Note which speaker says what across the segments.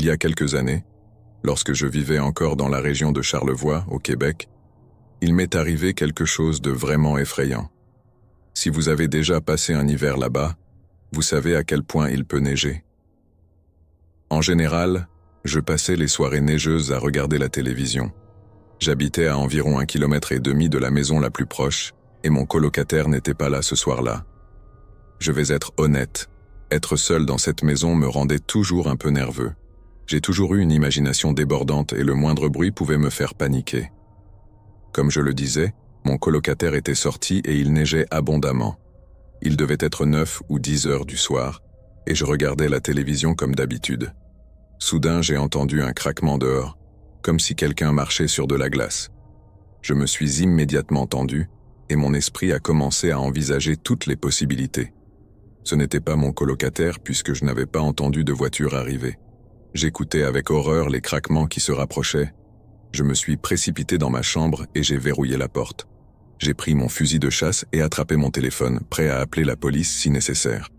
Speaker 1: Il y a quelques années, lorsque je vivais encore dans la région de Charlevoix, au Québec, il m'est arrivé quelque chose de vraiment effrayant. Si vous avez déjà passé un hiver là-bas, vous savez à quel point il peut neiger. En général, je passais les soirées neigeuses à regarder la télévision. J'habitais à environ 1,5 km de la maison la plus proche, et mon colocataire n'était pas là ce soir-là. Je vais être honnête, être seul dans cette maison me rendait toujours un peu nerveux. J'ai toujours eu une imagination débordante et le moindre bruit pouvait me faire paniquer. Comme je le disais, mon colocataire était sorti et il neigeait abondamment. Il devait être 9 ou 10 heures du soir, et je regardais la télévision comme d'habitude. Soudain, j'ai entendu un craquement dehors, comme si quelqu'un marchait sur de la glace. Je me suis immédiatement tendu, et mon esprit a commencé à envisager toutes les possibilités. Ce n'était pas mon colocataire puisque je n'avais pas entendu de voiture arriver. J'écoutais avec horreur les craquements qui se rapprochaient. Je me suis précipité dans ma chambre et j'ai verrouillé la porte. J'ai pris mon fusil de chasse et attrapé mon téléphone, prêt à appeler la police si nécessaire.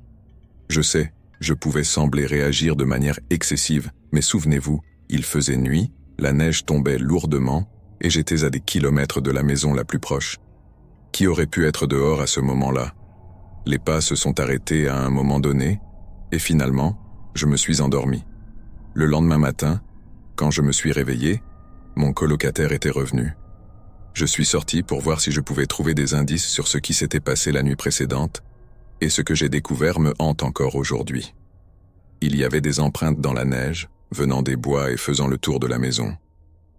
Speaker 1: Je sais, je pouvais sembler réagir de manière excessive, mais souvenez-vous, il faisait nuit, la neige tombait lourdement et j'étais à des kilomètres de la maison la plus proche. Qui aurait pu être dehors à ce moment-là? Les pas se sont arrêtés à un moment donné et finalement, je me suis endormi. Le lendemain matin, quand je me suis réveillé, mon colocataire était revenu. Je suis sorti pour voir si je pouvais trouver des indices sur ce qui s'était passé la nuit précédente, et ce que j'ai découvert me hante encore aujourd'hui. Il y avait des empreintes dans la neige, venant des bois et faisant le tour de la maison.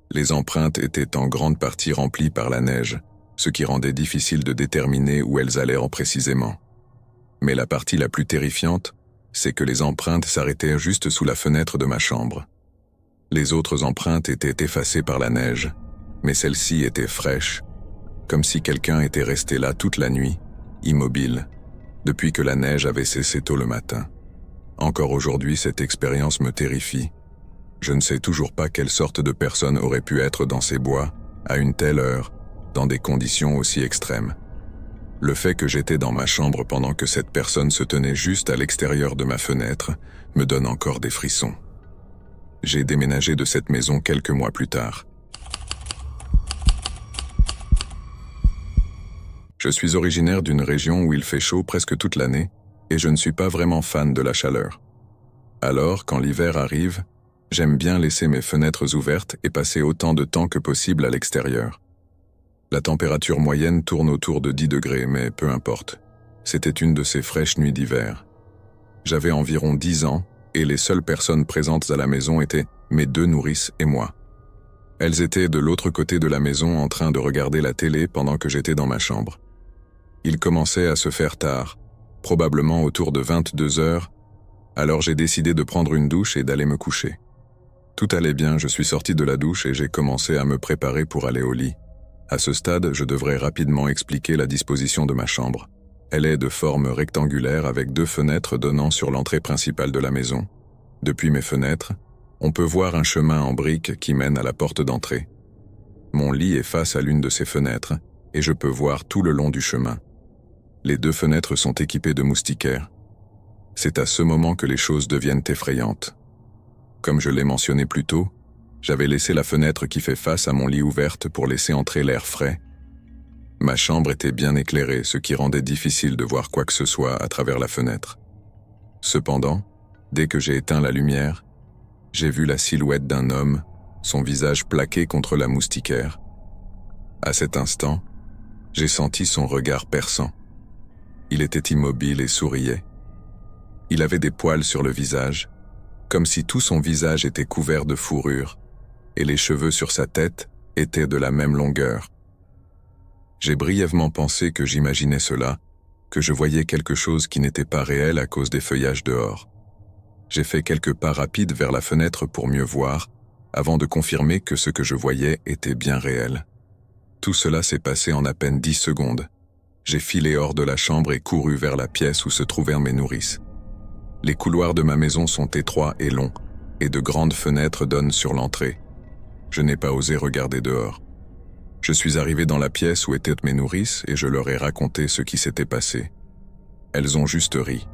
Speaker 1: Les empreintes étaient en grande partie remplies par la neige, ce qui rendait difficile de déterminer où elles allaient précisément. Mais la partie la plus terrifiante, c'est que les empreintes s'arrêtaient juste sous la fenêtre de ma chambre. Les autres empreintes étaient effacées par la neige, mais celles-ci étaient fraîches, comme si quelqu'un était resté là toute la nuit, immobile, depuis que la neige avait cessé tôt le matin. Encore aujourd'hui, cette expérience me terrifie. Je ne sais toujours pas quelle sorte de personne aurait pu être dans ces bois, à une telle heure, dans des conditions aussi extrêmes. Le fait que j'étais dans ma chambre pendant que cette personne se tenait juste à l'extérieur de ma fenêtre me donne encore des frissons. J'ai déménagé de cette maison quelques mois plus tard. Je suis originaire d'une région où il fait chaud presque toute l'année et je ne suis pas vraiment fan de la chaleur. Alors, quand l'hiver arrive, j'aime bien laisser mes fenêtres ouvertes et passer autant de temps que possible à l'extérieur. La température moyenne tourne autour de 10 degrés, mais peu importe. C'était une de ces fraîches nuits d'hiver. J'avais environ 10 ans et les seules personnes présentes à la maison étaient mes 2 nourrices et moi. Elles étaient de l'autre côté de la maison en train de regarder la télé pendant que j'étais dans ma chambre. Il commençait à se faire tard, probablement autour de 22 heures, alors j'ai décidé de prendre une douche et d'aller me coucher. Tout allait bien, je suis sorti de la douche et j'ai commencé à me préparer pour aller au lit. À ce stade, je devrais rapidement expliquer la disposition de ma chambre. Elle est de forme rectangulaire avec 2 fenêtres donnant sur l'entrée principale de la maison. Depuis mes fenêtres, on peut voir un chemin en briques qui mène à la porte d'entrée. Mon lit est face à l'une de ces fenêtres et je peux voir tout le long du chemin. Les 2 fenêtres sont équipées de moustiquaires. C'est à ce moment que les choses deviennent effrayantes. Comme je l'ai mentionné plus tôt, j'avais laissé la fenêtre qui fait face à mon lit ouverte pour laisser entrer l'air frais. Ma chambre était bien éclairée, ce qui rendait difficile de voir quoi que ce soit à travers la fenêtre. Cependant, dès que j'ai éteint la lumière, j'ai vu la silhouette d'un homme, son visage plaqué contre la moustiquaire. À cet instant, j'ai senti son regard perçant. Il était immobile et souriait. Il avait des poils sur le visage, comme si tout son visage était couvert de fourrure, et les cheveux sur sa tête étaient de la même longueur. J'ai brièvement pensé que j'imaginais cela, que je voyais quelque chose qui n'était pas réel à cause des feuillages dehors. J'ai fait quelques pas rapides vers la fenêtre pour mieux voir, avant de confirmer que ce que je voyais était bien réel. Tout cela s'est passé en à peine 10 secondes. J'ai filé hors de la chambre et couru vers la pièce où se trouvaient mes nourrices. Les couloirs de ma maison sont étroits et longs, et de grandes fenêtres donnent sur l'entrée. Je n'ai pas osé regarder dehors. Je suis arrivé dans la pièce où étaient mes nourrices et je leur ai raconté ce qui s'était passé. Elles ont juste ri.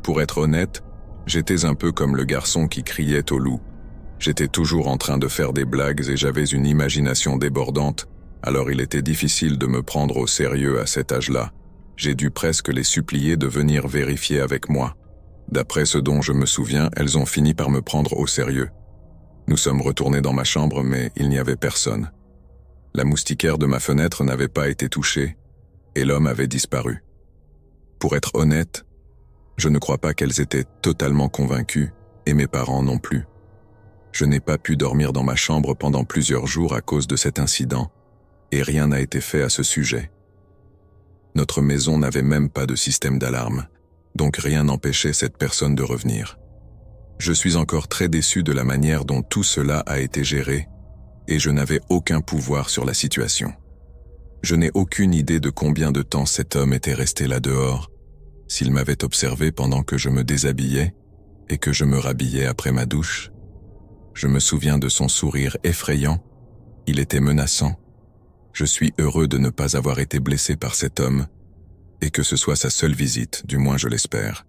Speaker 1: Pour être honnête, J'étais un peu comme le garçon qui criait au loup. J'étais toujours en train de faire des blagues et j'avais une imagination débordante, alors il était difficile de me prendre au sérieux à cet âge-là. J'ai dû presque les supplier de venir vérifier avec moi. D'après ce dont je me souviens, elles ont fini par me prendre au sérieux. Nous sommes retournés dans ma chambre, mais il n'y avait personne. La moustiquaire de ma fenêtre n'avait pas été touchée, et l'homme avait disparu. Pour être honnête, je ne crois pas qu'elles étaient totalement convaincues, et mes parents non plus. Je n'ai pas pu dormir dans ma chambre pendant plusieurs jours à cause de cet incident, et rien n'a été fait à ce sujet. Notre maison n'avait même pas de système d'alarme, donc rien n'empêchait cette personne de revenir. Je suis encore très déçu de la manière dont tout cela a été géré, et je n'avais aucun pouvoir sur la situation. Je n'ai aucune idée de combien de temps cet homme était resté là dehors, s'il m'avait observé pendant que je me déshabillais et que je me rhabillais après ma douche. Je me souviens de son sourire effrayant, il était menaçant. Je suis heureux de ne pas avoir été blessé par cet homme, et que ce soit sa seule visite, du moins je l'espère.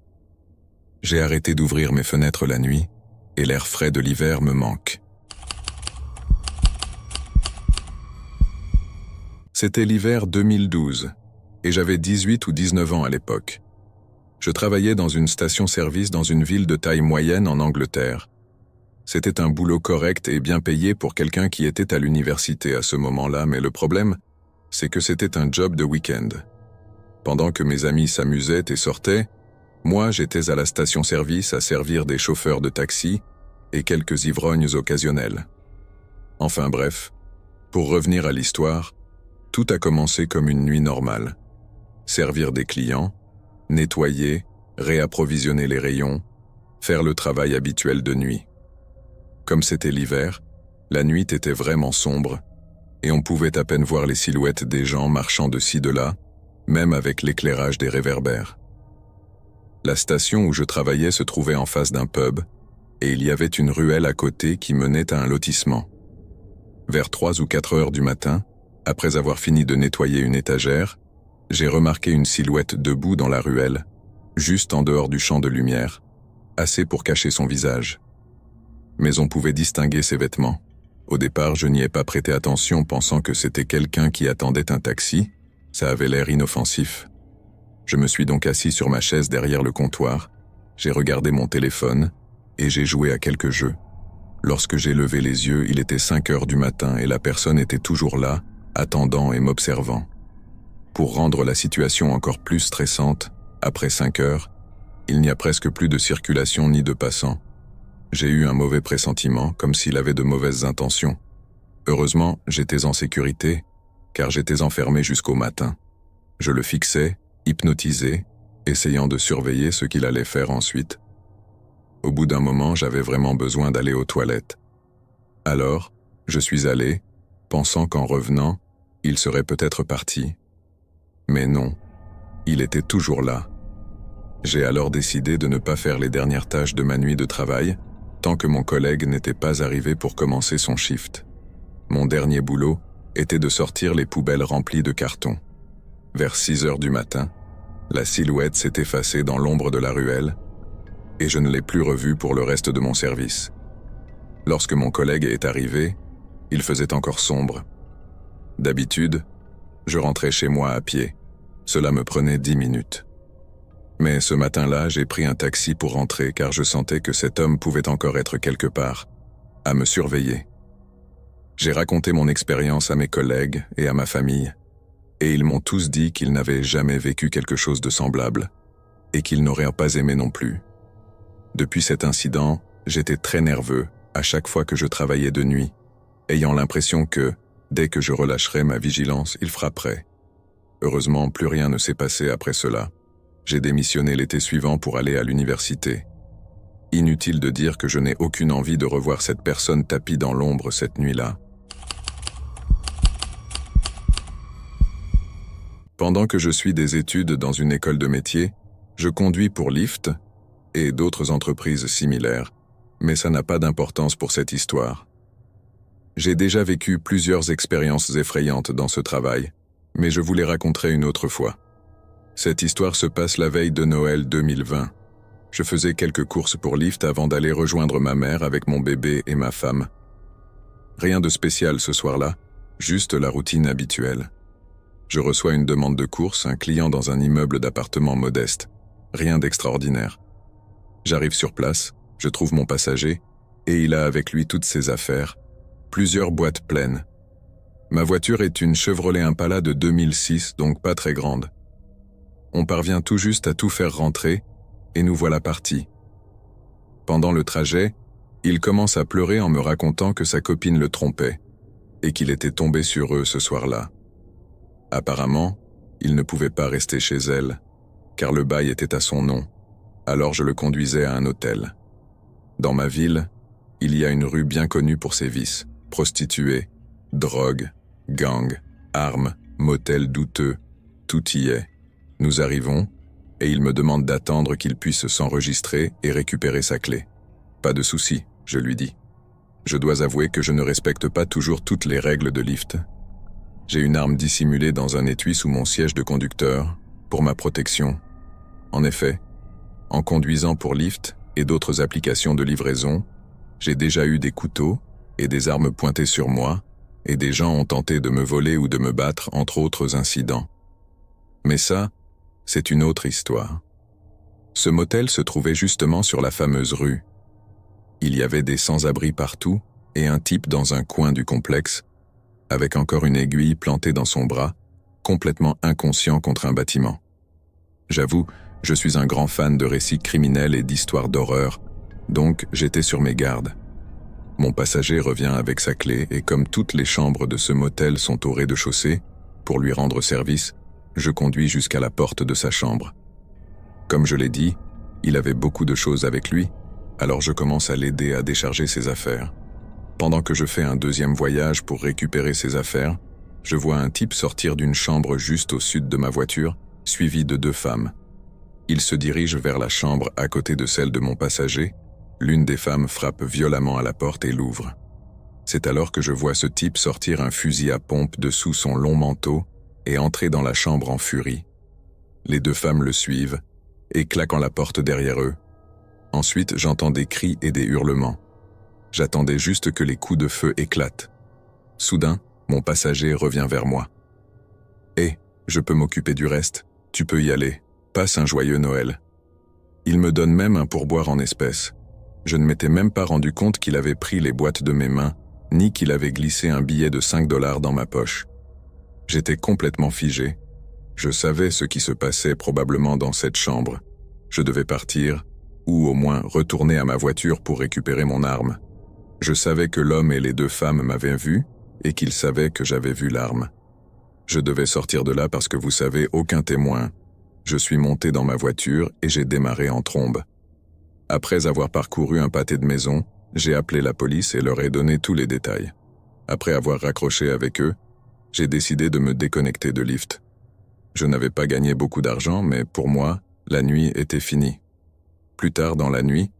Speaker 1: J'ai arrêté d'ouvrir mes fenêtres la nuit, et l'air frais de l'hiver me manque. C'était l'hiver 2012, et j'avais 18 ou 19 ans à l'époque. Je travaillais dans une station-service dans une ville de taille moyenne en Angleterre. C'était un boulot correct et bien payé pour quelqu'un qui était à l'université à ce moment-là, mais le problème, c'est que c'était un job de week-end. Pendant que mes amis s'amusaient et sortaient, moi j'étais à la station-service à servir des chauffeurs de taxi et quelques ivrognes occasionnels. Enfin bref, pour revenir à l'histoire, tout a commencé comme une nuit normale. Servir des clients, nettoyer, réapprovisionner les rayons, faire le travail habituel de nuit. Comme c'était l'hiver, la nuit était vraiment sombre, et on pouvait à peine voir les silhouettes des gens marchant de ci de là, même avec l'éclairage des réverbères. La station où je travaillais se trouvait en face d'un pub, et il y avait une ruelle à côté qui menait à un lotissement. Vers 3 ou 4 heures du matin, après avoir fini de nettoyer une étagère, j'ai remarqué une silhouette debout dans la ruelle, juste en dehors du champ de lumière, assez pour cacher son visage. Mais on pouvait distinguer ses vêtements. Au départ, je n'y ai pas prêté attention pensant que c'était quelqu'un qui attendait un taxi, ça avait l'air inoffensif. Je me suis donc assis sur ma chaise derrière le comptoir, j'ai regardé mon téléphone et j'ai joué à quelques jeux. Lorsque j'ai levé les yeux, il était 5 heures du matin et la personne était toujours là, attendant et m'observant. Pour rendre la situation encore plus stressante, après 5 heures, il n'y a presque plus de circulation ni de passants. J'ai eu un mauvais pressentiment, comme s'il avait de mauvaises intentions. Heureusement, j'étais en sécurité, car j'étais enfermé jusqu'au matin. Je le fixais, hypnotisé, essayant de surveiller ce qu'il allait faire ensuite. Au bout d'un moment, j'avais vraiment besoin d'aller aux toilettes. Alors, je suis allé, pensant qu'en revenant, il serait peut-être parti. Mais non, il était toujours là. J'ai alors décidé de ne pas faire les dernières tâches de ma nuit de travail, tant que mon collègue n'était pas arrivé pour commencer son shift. Mon dernier boulot était de sortir les poubelles remplies de cartons. Vers 6 heures du matin, la silhouette s'est effacée dans l'ombre de la ruelle, et je ne l'ai plus revue pour le reste de mon service. Lorsque mon collègue est arrivé, il faisait encore sombre. D'habitude, je rentrais chez moi à pied. Cela me prenait 10 minutes. Mais ce matin-là, j'ai pris un taxi pour rentrer car je sentais que cet homme pouvait encore être quelque part, à me surveiller. J'ai raconté mon expérience à mes collègues et à ma famille, et ils m'ont tous dit qu'ils n'avaient jamais vécu quelque chose de semblable, et qu'ils n'auraient pas aimé non plus. Depuis cet incident, j'étais très nerveux à chaque fois que je travaillais de nuit, ayant l'impression que, dès que je relâcherais ma vigilance, il frapperait. Heureusement, plus rien ne s'est passé après cela. J'ai démissionné l'été suivant pour aller à l'université. Inutile de dire que je n'ai aucune envie de revoir cette personne tapie dans l'ombre cette nuit-là. Pendant que je suis des études dans une école de métier, je conduis pour Lyft et d'autres entreprises similaires, mais ça n'a pas d'importance pour cette histoire. J'ai déjà vécu plusieurs expériences effrayantes dans ce travail, mais je vous les raconterai une autre fois. Cette histoire se passe la veille de Noël 2020. Je faisais quelques courses pour Lyft avant d'aller rejoindre ma mère avec mon bébé et ma femme. Rien de spécial ce soir-là, juste la routine habituelle. Je reçois une demande de course, un client dans un immeuble d'appartement modeste. Rien d'extraordinaire. J'arrive sur place, je trouve mon passager, et il a avec lui toutes ses affaires, plusieurs boîtes pleines. Ma voiture est une Chevrolet Impala de 2006, donc pas très grande. On parvient tout juste à tout faire rentrer, et nous voilà partis. Pendant le trajet, il commence à pleurer en me racontant que sa copine le trompait, et qu'il était tombé sur eux ce soir-là. Apparemment, il ne pouvait pas rester chez elle, car le bail était à son nom, alors je le conduisais à un hôtel. Dans ma ville, il y a une rue bien connue pour ses vices, prostituées, drogue, gangs, armes, motels douteux, tout y est. Nous arrivons, et il me demande d'attendre qu'il puisse s'enregistrer et récupérer sa clé. Pas de souci, je lui dis. Je dois avouer que je ne respecte pas toujours toutes les règles de Lyft. J'ai une arme dissimulée dans un étui sous mon siège de conducteur, pour ma protection. En effet, en conduisant pour Lyft et d'autres applications de livraison, j'ai déjà eu des couteaux et des armes pointées sur moi, et des gens ont tenté de me voler ou de me battre, entre autres incidents. Mais ça, c'est une autre histoire. Ce motel se trouvait justement sur la fameuse rue. Il y avait des sans-abri partout et un type dans un coin du complexe, avec encore une aiguille plantée dans son bras, complètement inconscient contre un bâtiment. J'avoue, je suis un grand fan de récits criminels et d'histoires d'horreur, donc j'étais sur mes gardes. Mon passager revient avec sa clé et comme toutes les chambres de ce motel sont au rez-de-chaussée, pour lui rendre service, je conduis jusqu'à la porte de sa chambre. Comme je l'ai dit, il avait beaucoup de choses avec lui, alors je commence à l'aider à décharger ses affaires. Pendant que je fais un deuxième voyage pour récupérer ses affaires, je vois un type sortir d'une chambre juste au sud de ma voiture, suivi de 2 femmes. Il se dirige vers la chambre à côté de celle de mon passager. L'une des femmes frappe violemment à la porte et l'ouvre. C'est alors que je vois ce type sortir un fusil à pompe de sous son long manteau et entrer dans la chambre en furie. Les 2 femmes le suivent et claquant la porte derrière eux. Ensuite, j'entends des cris et des hurlements. J'attendais juste que les coups de feu éclatent. Soudain, mon passager revient vers moi. « Hé, je peux m'occuper du reste. Tu peux y aller. Passe un joyeux Noël. » Il me donne même un pourboire en espèces. Je ne m'étais même pas rendu compte qu'il avait pris les boîtes de mes mains, ni qu'il avait glissé un billet de 5 $ dans ma poche. J'étais complètement figé. Je savais ce qui se passait probablement dans cette chambre. Je devais partir, ou au moins retourner à ma voiture pour récupérer mon arme. Je savais que l'homme et les 2 femmes m'avaient vu, et qu'ils savaient que j'avais vu l'arme. Je devais sortir de là parce que vous savez, aucun témoin. Je suis monté dans ma voiture et j'ai démarré en trombe. Après avoir parcouru un pâté de maison, j'ai appelé la police et leur ai donné tous les détails. Après avoir raccroché avec eux, j'ai décidé de me déconnecter de Lyft. Je n'avais pas gagné beaucoup d'argent, mais pour moi, la nuit était finie. Plus tard dans la nuit,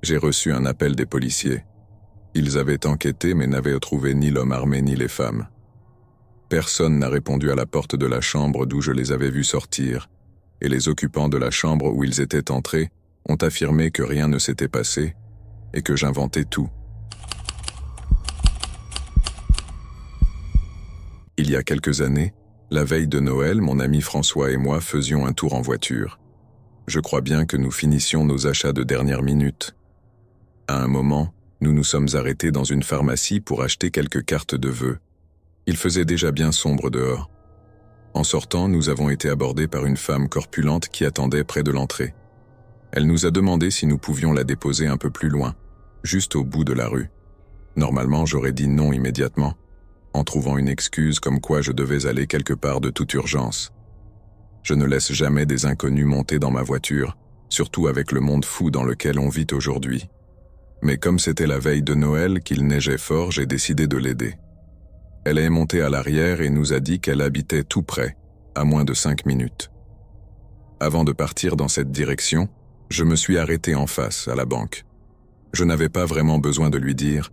Speaker 1: j'ai reçu un appel des policiers. Ils avaient enquêté mais n'avaient trouvé ni l'homme armé ni les femmes. Personne n'a répondu à la porte de la chambre d'où je les avais vus sortir, et les occupants de la chambre où ils étaient entrés ont affirmé que rien ne s'était passé et que j'inventais tout. Il y a quelques années, la veille de Noël, mon ami François et moi faisions un tour en voiture. Je crois bien que nous finissions nos achats de dernière minute. À un moment, nous nous sommes arrêtés dans une pharmacie pour acheter quelques cartes de vœux. Il faisait déjà bien sombre dehors. En sortant, nous avons été abordés par une femme corpulente qui attendait près de l'entrée. Elle nous a demandé si nous pouvions la déposer un peu plus loin, juste au bout de la rue. Normalement, j'aurais dit non immédiatement, en trouvant une excuse comme quoi je devais aller quelque part de toute urgence. Je ne laisse jamais des inconnus monter dans ma voiture, surtout avec le monde fou dans lequel on vit aujourd'hui. Mais comme c'était la veille de Noël, qu'il neigeait fort, j'ai décidé de l'aider. Elle est montée à l'arrière et nous a dit qu'elle habitait tout près, à moins de 5 minutes. Avant de partir dans cette direction, je me suis arrêté en face, à la banque. Je n'avais pas vraiment besoin de lui dire,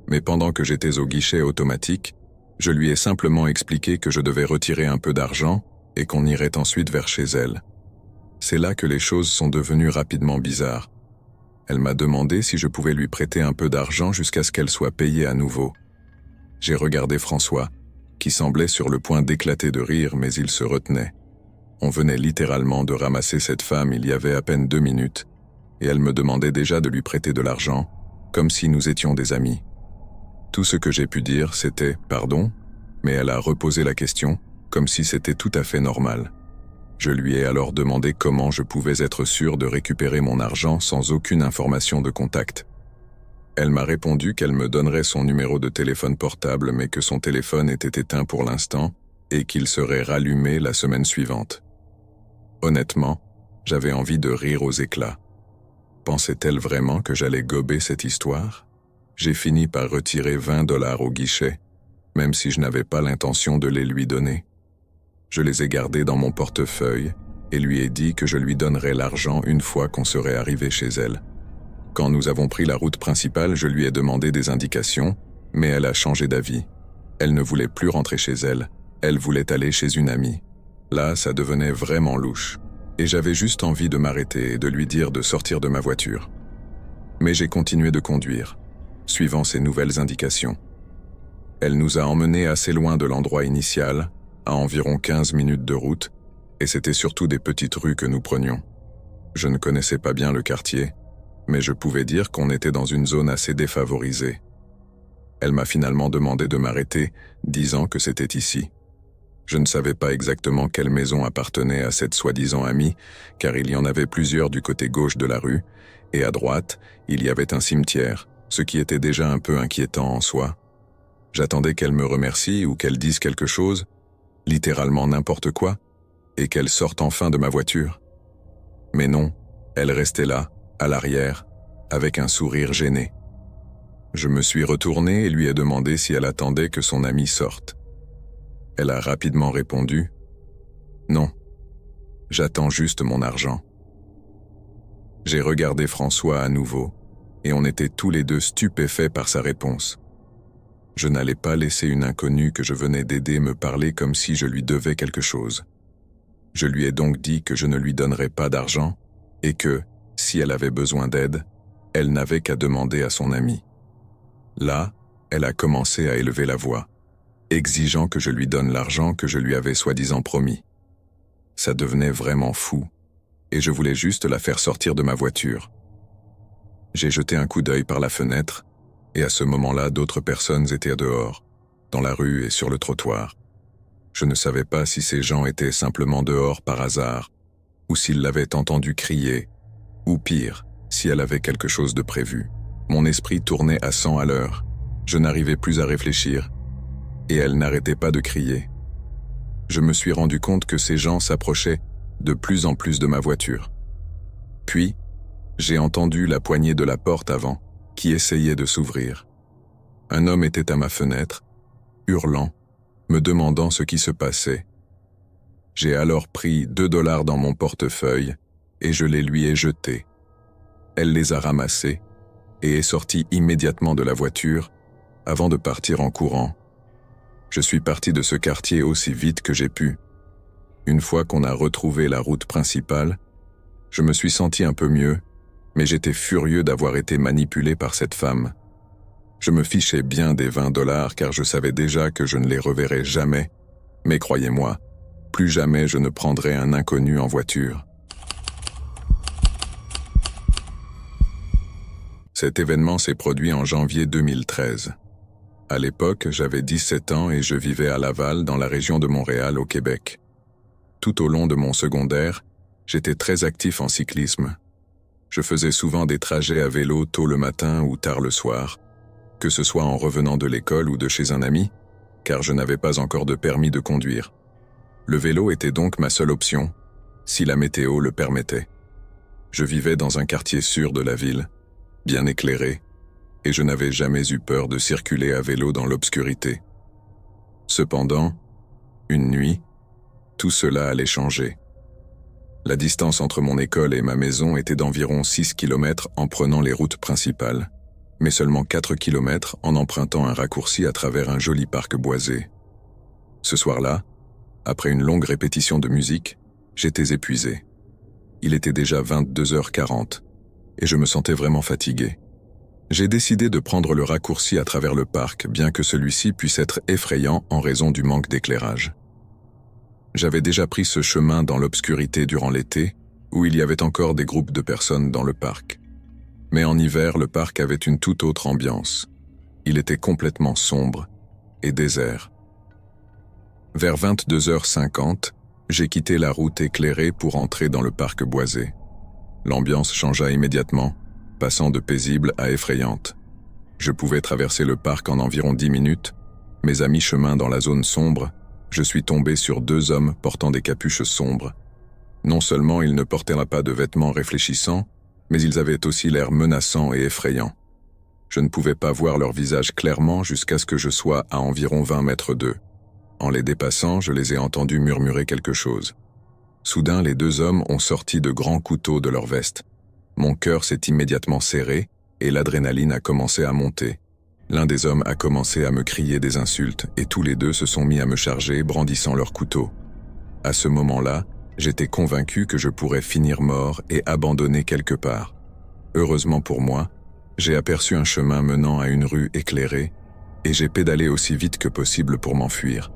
Speaker 1: mais pendant que j'étais au guichet automatique, je lui ai simplement expliqué que je devais retirer un peu d'argent et qu'on irait ensuite vers chez elle. C'est là que les choses sont devenues rapidement bizarres. Elle m'a demandé si je pouvais lui prêter un peu d'argent jusqu'à ce qu'elle soit payée à nouveau. J'ai regardé François, qui semblait sur le point d'éclater de rire, mais il se retenait. On venait littéralement de ramasser cette femme il y avait à peine 2 minutes, et elle me demandait déjà de lui prêter de l'argent, comme si nous étions des amis. Tout ce que j'ai pu dire, c'était « pardon », mais elle a reposé la question, comme si c'était tout à fait normal. Je lui ai alors demandé comment je pouvais être sûr de récupérer mon argent sans aucune information de contact. Elle m'a répondu qu'elle me donnerait son numéro de téléphone portable mais que son téléphone était éteint pour l'instant et qu'il serait rallumé la semaine suivante. Honnêtement, j'avais envie de rire aux éclats. Pensait-elle vraiment que j'allais gober cette histoire? J'ai fini par retirer 20 $ au guichet, même si je n'avais pas l'intention de les lui donner. Je les ai gardés dans mon portefeuille et lui ai dit que je lui donnerais l'argent une fois qu'on serait arrivé chez elle. Quand nous avons pris la route principale, je lui ai demandé des indications, mais elle a changé d'avis. Elle ne voulait plus rentrer chez elle, elle voulait aller chez une amie. Là, ça devenait vraiment louche, et j'avais juste envie de m'arrêter et de lui dire de sortir de ma voiture. Mais j'ai continué de conduire, suivant ses nouvelles indications. Elle nous a emmenés assez loin de l'endroit initial, à environ 15 minutes de route, et c'était surtout des petites rues que nous prenions. Je ne connaissais pas bien le quartier, mais je pouvais dire qu'on était dans une zone assez défavorisée. Elle m'a finalement demandé de m'arrêter, disant que c'était ici. Je ne savais pas exactement quelle maison appartenait à cette soi-disant amie, car il y en avait plusieurs du côté gauche de la rue, et à droite, il y avait un cimetière, ce qui était déjà un peu inquiétant en soi. J'attendais qu'elle me remercie ou qu'elle dise quelque chose, littéralement n'importe quoi, et qu'elle sorte enfin de ma voiture. Mais non, elle restait là, à l'arrière, avec un sourire gêné. Je me suis retourné et lui ai demandé si elle attendait que son amie sorte. Elle a rapidement répondu « Non, j'attends juste mon argent ». J'ai regardé François à nouveau, et on était tous les deux stupéfaits par sa réponse. Je n'allais pas laisser une inconnue que je venais d'aider me parler comme si je lui devais quelque chose. Je lui ai donc dit que je ne lui donnerais pas d'argent et que, si elle avait besoin d'aide, elle n'avait qu'à demander à son amie. Là, elle a commencé à élever la voix, exigeant que je lui donne l'argent que je lui avais soi-disant promis. Ça devenait vraiment fou, et je voulais juste la faire sortir de ma voiture. J'ai jeté un coup d'œil par la fenêtre, et à ce moment-là, d'autres personnes étaient dehors, dans la rue et sur le trottoir. Je ne savais pas si ces gens étaient simplement dehors par hasard, ou s'ils l'avaient entendu crier, ou pire, si elle avait quelque chose de prévu. Mon esprit tournait à 100 à l'heure. Je n'arrivais plus à réfléchir, et elle n'arrêtait pas de crier. Je me suis rendu compte que ces gens s'approchaient de plus en plus de ma voiture. Puis, j'ai entendu la poignée de la porte avant, qui essayait de s'ouvrir. Un homme était à ma fenêtre, hurlant, me demandant ce qui se passait. J'ai alors pris 2 $ dans mon portefeuille et je les lui ai jetés. Elle les a ramassés et est sortie immédiatement de la voiture avant de partir en courant. Je suis parti de ce quartier aussi vite que j'ai pu. Une fois qu'on a retrouvé la route principale, je me suis senti un peu mieux, mais j'étais furieux d'avoir été manipulé par cette femme. Je me fichais bien des 20 $ car je savais déjà que je ne les reverrais jamais, mais croyez-moi, plus jamais je ne prendrai un inconnu en voiture. Cet événement s'est produit en janvier 2013. À l'époque, j'avais 17 ans et je vivais à Laval, dans la région de Montréal, au Québec. Tout au long de mon secondaire, j'étais très actif en cyclisme. Je faisais souvent des trajets à vélo tôt le matin ou tard le soir, que ce soit en revenant de l'école ou de chez un ami, car je n'avais pas encore de permis de conduire. Le vélo était donc ma seule option, si la météo le permettait. Je vivais dans un quartier sûr de la ville, bien éclairé, et je n'avais jamais eu peur de circuler à vélo dans l'obscurité. Cependant, une nuit, tout cela allait changer. La distance entre mon école et ma maison était d'environ 6 km en prenant les routes principales, mais seulement 4 km en empruntant un raccourci à travers un joli parc boisé. Ce soir-là, après une longue répétition de musique, j'étais épuisé. Il était déjà 22h40 et je me sentais vraiment fatigué. J'ai décidé de prendre le raccourci à travers le parc, bien que celui-ci puisse être effrayant en raison du manque d'éclairage. J'avais déjà pris ce chemin dans l'obscurité durant l'été, où il y avait encore des groupes de personnes dans le parc. Mais en hiver, le parc avait une toute autre ambiance. Il était complètement sombre et désert. Vers 22h50, j'ai quitté la route éclairée pour entrer dans le parc boisé. L'ambiance changea immédiatement, passant de paisible à effrayante. Je pouvais traverser le parc en environ 10 minutes, mais à mi-chemin dans la zone sombre, je suis tombé sur 2 hommes portant des capuches sombres. Non seulement ils ne portaient pas de vêtements réfléchissants, mais ils avaient aussi l'air menaçants et effrayants. Je ne pouvais pas voir leur visage clairement jusqu'à ce que je sois à environ 20 mètres d'eux. En les dépassant, je les ai entendus murmurer quelque chose. Soudain, les 2 hommes ont sorti de grands couteaux de leur veste. Mon cœur s'est immédiatement serré et l'adrénaline a commencé à monter. L'un des hommes a commencé à me crier des insultes et tous les 2 se sont mis à me charger, brandissant leurs couteaux. À ce moment-là, j'étais convaincu que je pourrais finir mort et abandonné quelque part. Heureusement pour moi, j'ai aperçu un chemin menant à une rue éclairée et j'ai pédalé aussi vite que possible pour m'enfuir.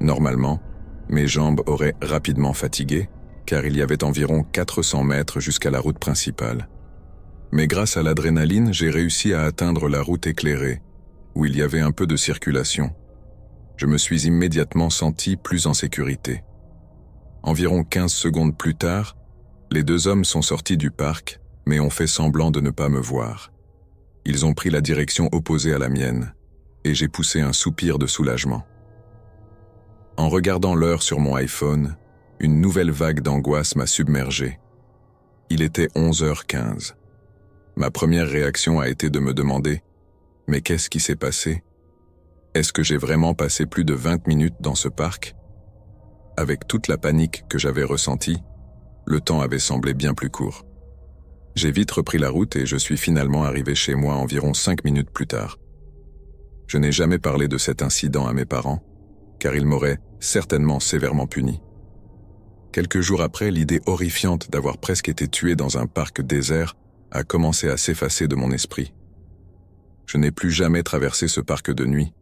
Speaker 1: Normalement, mes jambes auraient rapidement fatigué, car il y avait environ 400 mètres jusqu'à la route principale. Mais grâce à l'adrénaline, j'ai réussi à atteindre la route éclairée, où il y avait un peu de circulation. Je me suis immédiatement senti plus en sécurité. Environ 15 secondes plus tard, les 2 hommes sont sortis du parc, mais ont fait semblant de ne pas me voir. Ils ont pris la direction opposée à la mienne, et j'ai poussé un soupir de soulagement. En regardant l'heure sur mon iPhone, une nouvelle vague d'angoisse m'a submergé. Il était 11h15. Ma première réaction a été de me demander « Mais qu'est-ce qui s'est passé? Est-ce que j'ai vraiment passé plus de 20 minutes dans ce parc ?» Avec toute la panique que j'avais ressentie, le temps avait semblé bien plus court. J'ai vite repris la route et je suis finalement arrivé chez moi environ 5 minutes plus tard. Je n'ai jamais parlé de cet incident à mes parents, car ils m'auraient certainement sévèrement puni. Quelques jours après, l'idée horrifiante d'avoir presque été tué dans un parc désert a commencé à s'effacer de mon esprit. Je n'ai plus jamais traversé ce parc de nuit,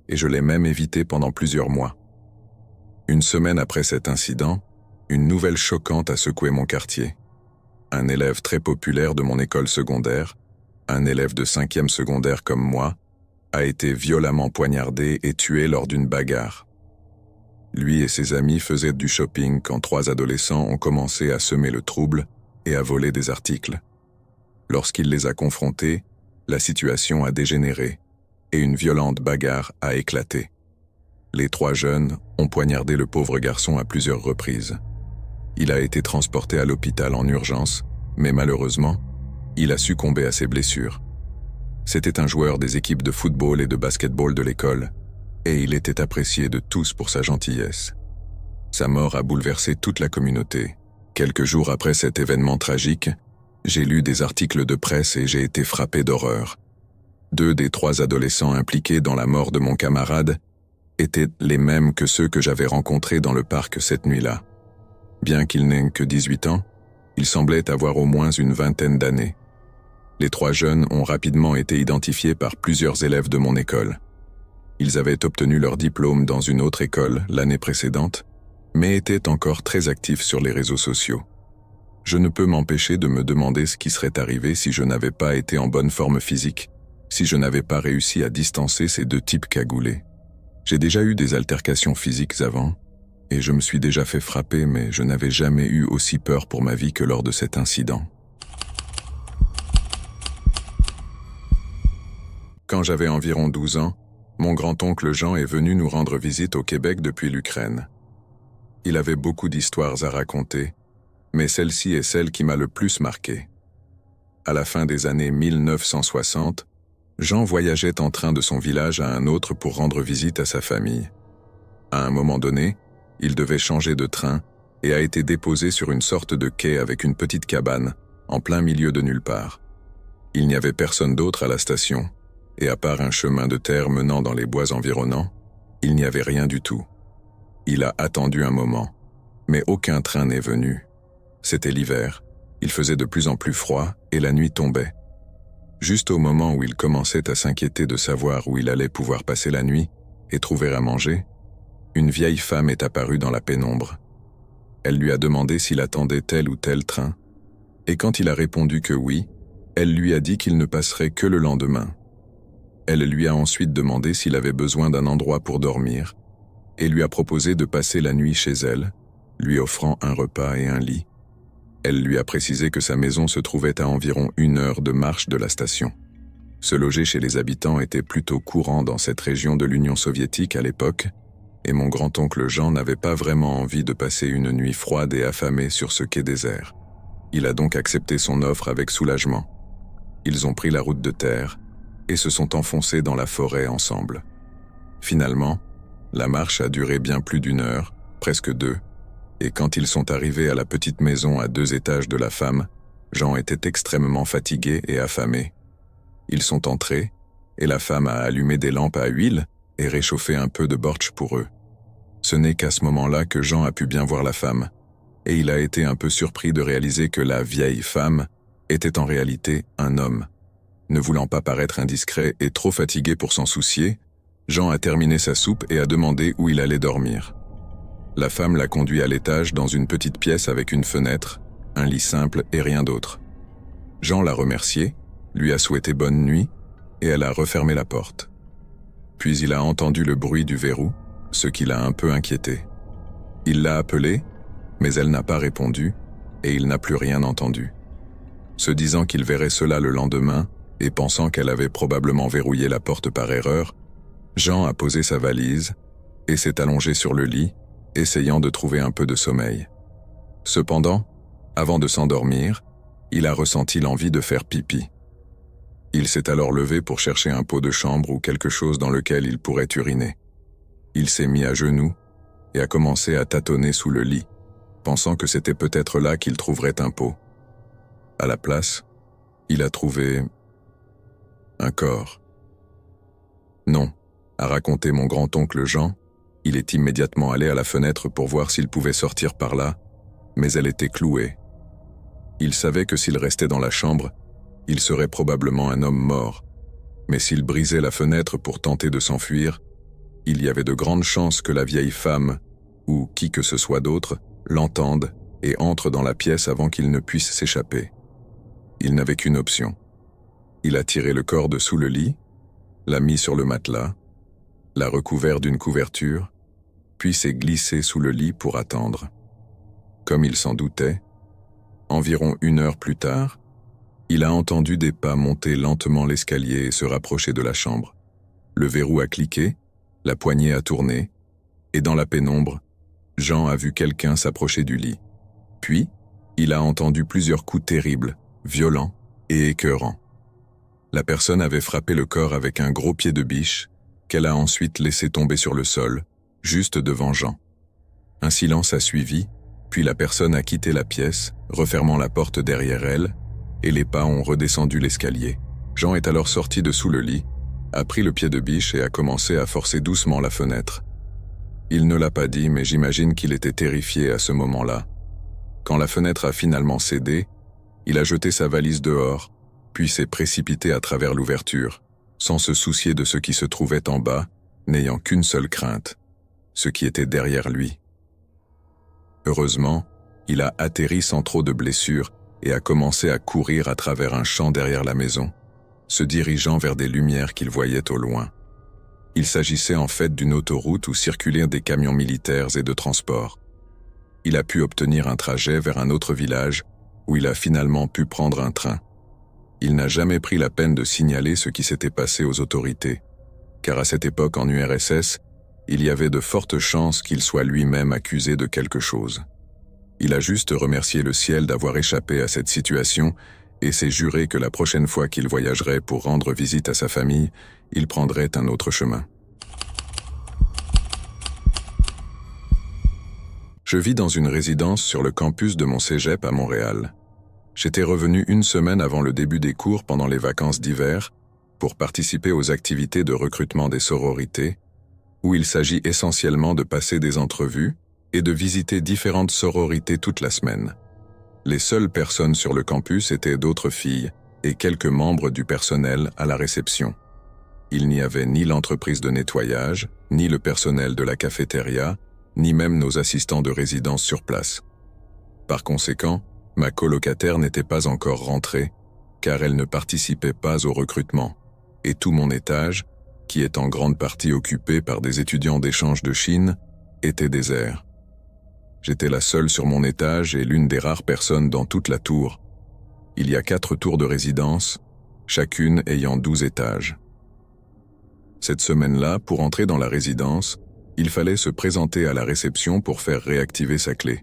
Speaker 1: et je l'ai même évité pendant plusieurs mois. Une semaine après cet incident, une nouvelle choquante a secoué mon quartier. Un élève très populaire de mon école secondaire, un élève de 5e secondaire comme moi, a été violemment poignardé et tué lors d'une bagarre. Lui et ses amis faisaient du shopping quand 3 adolescents ont commencé à semer le trouble et à voler des articles. Lorsqu'il les a confrontés, la situation a dégénéré et une violente bagarre a éclaté. Les 3 jeunes ont poignardé le pauvre garçon à plusieurs reprises. Il a été transporté à l'hôpital en urgence, mais malheureusement, il a succombé à ses blessures. C'était un joueur des équipes de football et de basketball de l'école, et il était apprécié de tous pour sa gentillesse. Sa mort a bouleversé toute la communauté. Quelques jours après cet événement tragique, j'ai lu des articles de presse et j'ai été frappé d'horreur. 2 des 3 adolescents impliqués dans la mort de mon camarade étaient les mêmes que ceux que j'avais rencontrés dans le parc cette nuit-là. Bien qu'ils n'aient que 18 ans, ils semblaient avoir au moins une vingtaine d'années. Les 3 jeunes ont rapidement été identifiés par plusieurs élèves de mon école. Ils avaient obtenu leur diplôme dans une autre école l'année précédente, mais étaient encore très actifs sur les réseaux sociaux. Je ne peux m'empêcher de me demander ce qui serait arrivé si je n'avais pas été en bonne forme physique, si je n'avais pas réussi à distancer ces 2 types cagoulés. J'ai déjà eu des altercations physiques avant, et je me suis déjà fait frapper, mais je n'avais jamais eu aussi peur pour ma vie que lors de cet incident. Quand j'avais environ 12 ans, mon grand-oncle Jean est venu nous rendre visite au Québec depuis l'Ukraine. Il avait beaucoup d'histoires à raconter, mais celle-ci est celle qui m'a le plus marqué. À la fin des années 1960, Jean voyageait en train de son village à un autre pour rendre visite à sa famille. À un moment donné, il devait changer de train et a été déposé sur une sorte de quai avec une petite cabane, en plein milieu de nulle part. Il n'y avait personne d'autre à la station, et à part un chemin de terre menant dans les bois environnants, il n'y avait rien du tout. Il a attendu un moment, mais aucun train n'est venu. C'était l'hiver, il faisait de plus en plus froid et la nuit tombait. Juste au moment où il commençait à s'inquiéter de savoir où il allait pouvoir passer la nuit et trouver à manger, une vieille femme est apparue dans la pénombre. Elle lui a demandé s'il attendait tel ou tel train, et quand il a répondu que oui, elle lui a dit qu'il ne passerait que le lendemain. Elle lui a ensuite demandé s'il avait besoin d'un endroit pour dormir, et lui a proposé de passer la nuit chez elle, lui offrant un repas et un lit. Elle lui a précisé que sa maison se trouvait à environ 1 heure de marche de la station. Se loger chez les habitants était plutôt courant dans cette région de l'Union soviétique à l'époque, et mon grand-oncle Jean n'avait pas vraiment envie de passer une nuit froide et affamée sur ce quai désert. Il a donc accepté son offre avec soulagement. Ils ont pris la route de terre et se sont enfoncés dans la forêt ensemble. Finalement, la marche a duré bien plus d'1 heure, presque 2, et quand ils sont arrivés à la petite maison à 2 étages de la femme, Jean était extrêmement fatigué et affamé. Ils sont entrés, et la femme a allumé des lampes à huile et réchauffé un peu de bortsch pour eux. Ce n'est qu'à ce moment-là que Jean a pu bien voir la femme, et il a été un peu surpris de réaliser que la vieille femme était en réalité un homme. Ne voulant pas paraître indiscret et trop fatigué pour s'en soucier, Jean a terminé sa soupe et a demandé où il allait dormir. La femme l'a conduit à l'étage dans une petite pièce avec une fenêtre, un lit simple et rien d'autre. Jean l'a remercié, lui a souhaité bonne nuit, et elle a refermé la porte. Puis il a entendu le bruit du verrou, ce qui l'a un peu inquiété. Il l'a appelée, mais elle n'a pas répondu, et il n'a plus rien entendu. Se disant qu'il verrait cela le lendemain, et pensant qu'elle avait probablement verrouillé la porte par erreur, Jean a posé sa valise, et s'est allongé sur le lit, essayant de trouver un peu de sommeil. Cependant, avant de s'endormir, il a ressenti l'envie de faire pipi. Il s'est alors levé pour chercher un pot de chambre ou quelque chose dans lequel il pourrait uriner. Il s'est mis à genoux et a commencé à tâtonner sous le lit, pensant que c'était peut-être là qu'il trouverait un pot. À la place, il a trouvé un corps. Non, a raconté mon grand-oncle Jean, il est immédiatement allé à la fenêtre pour voir s'il pouvait sortir par là, mais elle était clouée. Il savait que s'il restait dans la chambre, il serait probablement un homme mort, mais s'il brisait la fenêtre pour tenter de s'enfuir, il y avait de grandes chances que la vieille femme, ou qui que ce soit d'autre, l'entende et entre dans la pièce avant qu'il ne puisse s'échapper. Il n'avait qu'une option. Il a tiré le corps de sous le lit, l'a mis sur le matelas, l'a recouvert d'une couverture, puis s'est glissé sous le lit pour attendre. Comme il s'en doutait, environ 1 heure plus tard, il a entendu des pas monter lentement l'escalier et se rapprocher de la chambre. Le verrou a cliqué, la poignée a tourné, et dans la pénombre, Jean a vu quelqu'un s'approcher du lit. Puis, il a entendu plusieurs coups terribles, violents et écœurants. La personne avait frappé le corps avec un gros pied de biche, qu'elle a ensuite laissé tomber sur le sol, juste devant Jean. Un silence a suivi, puis la personne a quitté la pièce, refermant la porte derrière elle, et les pas ont redescendu l'escalier. Jean est alors sorti de sous le lit, a pris le pied de biche et a commencé à forcer doucement la fenêtre. Il ne l'a pas dit, mais j'imagine qu'il était terrifié à ce moment-là. Quand la fenêtre a finalement cédé, il a jeté sa valise dehors, puis s'est précipité à travers l'ouverture, sans se soucier de ce qui se trouvait en bas, n'ayant qu'une seule crainte, ce qui était derrière lui. Heureusement, il a atterri sans trop de blessures et a commencé à courir à travers un champ derrière la maison, se dirigeant vers des lumières qu'il voyait au loin. Il s'agissait en fait d'une autoroute où circulaient des camions militaires et de transport. Il a pu obtenir un trajet vers un autre village où il a finalement pu prendre un train. Il n'a jamais pris la peine de signaler ce qui s'était passé aux autorités, car à cette époque en URSS, il y avait de fortes chances qu'il soit lui-même accusé de quelque chose. Il a juste remercié le ciel d'avoir échappé à cette situation et s'est juré que la prochaine fois qu'il voyagerait pour rendre visite à sa famille, il prendrait un autre chemin. Je vis dans une résidence sur le campus de mon cégep à Montréal. J'étais revenu 1 semaine avant le début des cours pendant les vacances d'hiver pour participer aux activités de recrutement des sororités, où il s'agit essentiellement de passer des entrevues et de visiter différentes sororités toute la semaine. Les seules personnes sur le campus étaient d'autres filles et quelques membres du personnel à la réception. Il n'y avait ni l'entreprise de nettoyage, ni le personnel de la cafétéria, ni même nos assistants de résidence sur place. Par conséquent, ma colocataire n'était pas encore rentrée, car elle ne participait pas au recrutement, et tout mon étage, qui est en grande partie occupé par des étudiants d'échange de Chine, était désert. J'étais la seule sur mon étage et l'une des rares personnes dans toute la tour. Il y a 4 tours de résidence, chacune ayant 12 étages. Cette semaine-là, pour entrer dans la résidence, il fallait se présenter à la réception pour faire réactiver sa clé.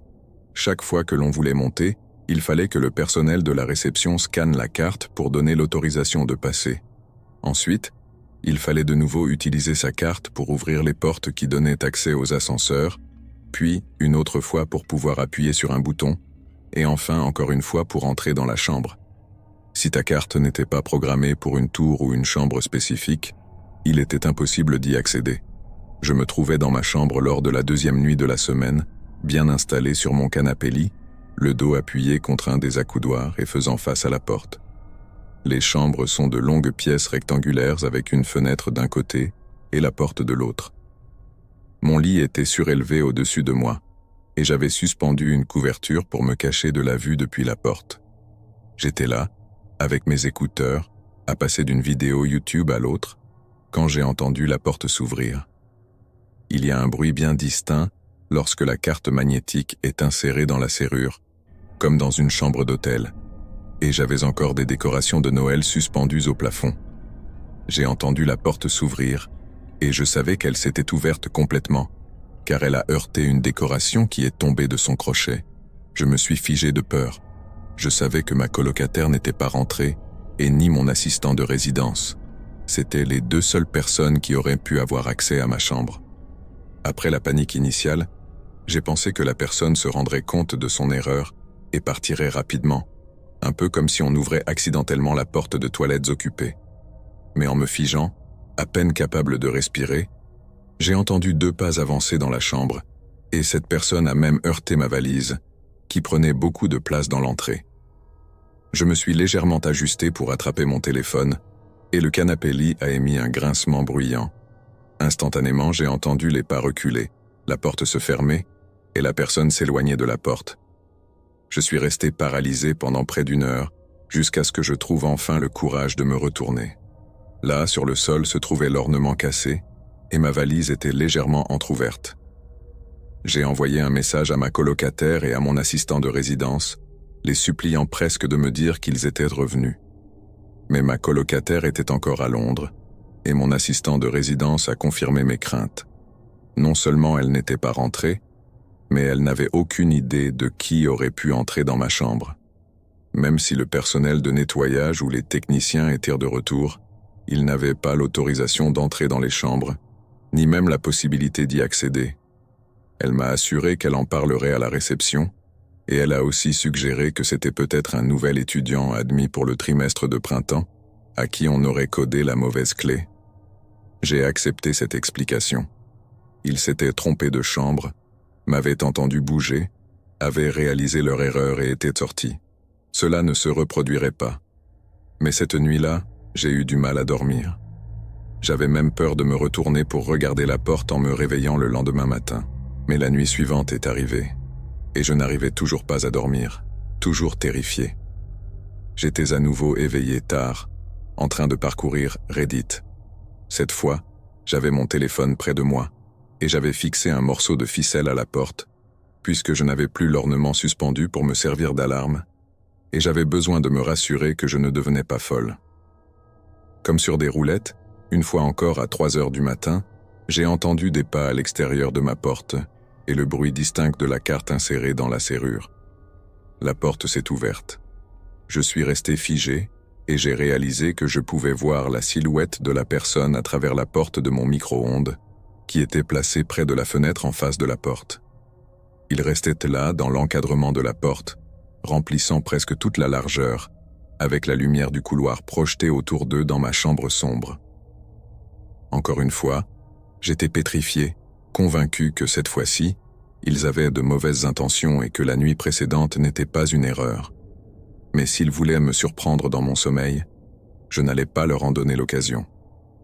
Speaker 1: Chaque fois que l'on voulait monter, il fallait que le personnel de la réception scanne la carte pour donner l'autorisation de passer. Ensuite, il fallait de nouveau utiliser sa carte pour ouvrir les portes qui donnaient accès aux ascenseurs, puis une autre fois pour pouvoir appuyer sur un bouton, et enfin encore une fois pour entrer dans la chambre. Si ta carte n'était pas programmée pour une tour ou une chambre spécifique, il était impossible d'y accéder. Je me trouvais dans ma chambre lors de la 2e nuit de la semaine, bien installé sur mon canapé-lit, le dos appuyé contre un des accoudoirs et faisant face à la porte. Les chambres sont de longues pièces rectangulaires avec une fenêtre d'un côté et la porte de l'autre. Mon lit était surélevé au-dessus de moi, et j'avais suspendu une couverture pour me cacher de la vue depuis la porte. J'étais là, avec mes écouteurs, à passer d'une vidéo YouTube à l'autre, quand j'ai entendu la porte s'ouvrir. Il y a un bruit bien distinct lorsque la carte magnétique est insérée dans la serrure, comme dans une chambre d'hôtel, et j'avais encore des décorations de Noël suspendues au plafond. J'ai entendu la porte s'ouvrir, et je savais qu'elle s'était ouverte complètement, car elle a heurté une décoration qui est tombée de son crochet. Je me suis figé de peur. Je savais que ma colocataire n'était pas rentrée, et ni mon assistant de résidence. C'étaient les 2 seules personnes qui auraient pu avoir accès à ma chambre. Après la panique initiale, j'ai pensé que la personne se rendrait compte de son erreur et partirait rapidement, un peu comme si on ouvrait accidentellement la porte de toilettes occupée. Mais en me figeant, à peine capable de respirer, j'ai entendu 2 pas avancer dans la chambre, et cette personne a même heurté ma valise, qui prenait beaucoup de place dans l'entrée. Je me suis légèrement ajusté pour attraper mon téléphone, et le canapé-lit a émis un grincement bruyant. Instantanément, j'ai entendu les pas reculer, la porte se fermer, et la personne s'éloigner de la porte. Je suis resté paralysé pendant près d'1 heure, jusqu'à ce que je trouve enfin le courage de me retourner. Là, sur le sol, se trouvait l'ornement cassé, et ma valise était légèrement entr'ouverte. J'ai envoyé un message à ma colocataire et à mon assistant de résidence, les suppliant presque de me dire qu'ils étaient revenus. Mais ma colocataire était encore à Londres, et mon assistant de résidence a confirmé mes craintes. Non seulement elle n'était pas rentrée, mais elle n'avait aucune idée de qui aurait pu entrer dans ma chambre. Même si le personnel de nettoyage ou les techniciens étaient de retour, ils n'avaient pas l'autorisation d'entrer dans les chambres, ni même la possibilité d'y accéder. Elle m'a assuré qu'elle en parlerait à la réception, et elle a aussi suggéré que c'était peut-être un nouvel étudiant admis pour le trimestre de printemps, à qui on aurait codé la mauvaise clé. J'ai accepté cette explication. Ils s'étaient trompés de chambre, m'avaient entendu bouger, avaient réalisé leur erreur et étaient sortis. Cela ne se reproduirait pas. Mais cette nuit-là, j'ai eu du mal à dormir. J'avais même peur de me retourner pour regarder la porte en me réveillant le lendemain matin. Mais la nuit suivante est arrivée, et je n'arrivais toujours pas à dormir, toujours terrifié. J'étais à nouveau éveillé tard, en train de parcourir Reddit. Cette fois, j'avais mon téléphone près de moi, et j'avais fixé un morceau de ficelle à la porte, puisque je n'avais plus l'ornement suspendu pour me servir d'alarme, et j'avais besoin de me rassurer que je ne devenais pas folle. Comme sur des roulettes, une fois encore à 3 heures du matin, j'ai entendu des pas à l'extérieur de ma porte et le bruit distinct de la carte insérée dans la serrure. La porte s'est ouverte. Je suis resté figé et j'ai réalisé que je pouvais voir la silhouette de la personne à travers la porte de mon micro-ondes, qui était placée près de la fenêtre en face de la porte. Il restait là, dans l'encadrement de la porte, remplissant presque toute la largeur, avec la lumière du couloir projetée autour d'eux dans ma chambre sombre. Encore une fois, j'étais pétrifié, convaincu que cette fois-ci, ils avaient de mauvaises intentions et que la nuit précédente n'était pas une erreur. Mais s'ils voulaient me surprendre dans mon sommeil, je n'allais pas leur en donner l'occasion.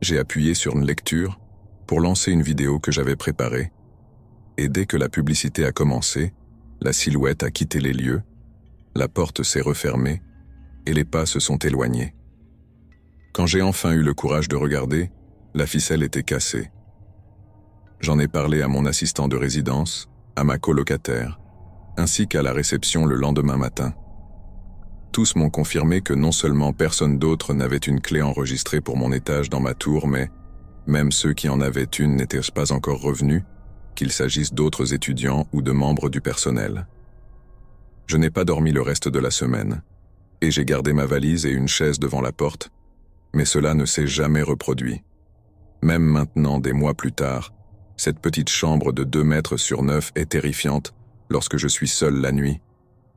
Speaker 1: J'ai appuyé sur une lecture pour lancer une vidéo que j'avais préparée, et dès que la publicité a commencé, la silhouette a quitté les lieux, la porte s'est refermée et les pas se sont éloignés. Quand j'ai enfin eu le courage de regarder, la ficelle était cassée. J'en ai parlé à mon assistant de résidence, à ma colocataire, ainsi qu'à la réception le lendemain matin. Tous m'ont confirmé que non seulement personne d'autre n'avait une clé enregistrée pour mon étage dans ma tour, mais même ceux qui en avaient une n'étaient pas encore revenus, qu'il s'agisse d'autres étudiants ou de membres du personnel. Je n'ai pas dormi le reste de la semaine, et j'ai gardé ma valise et une chaise devant la porte, mais cela ne s'est jamais reproduit. Même maintenant, des mois plus tard, cette petite chambre de 2 mètres sur 9 est terrifiante lorsque je suis seul la nuit,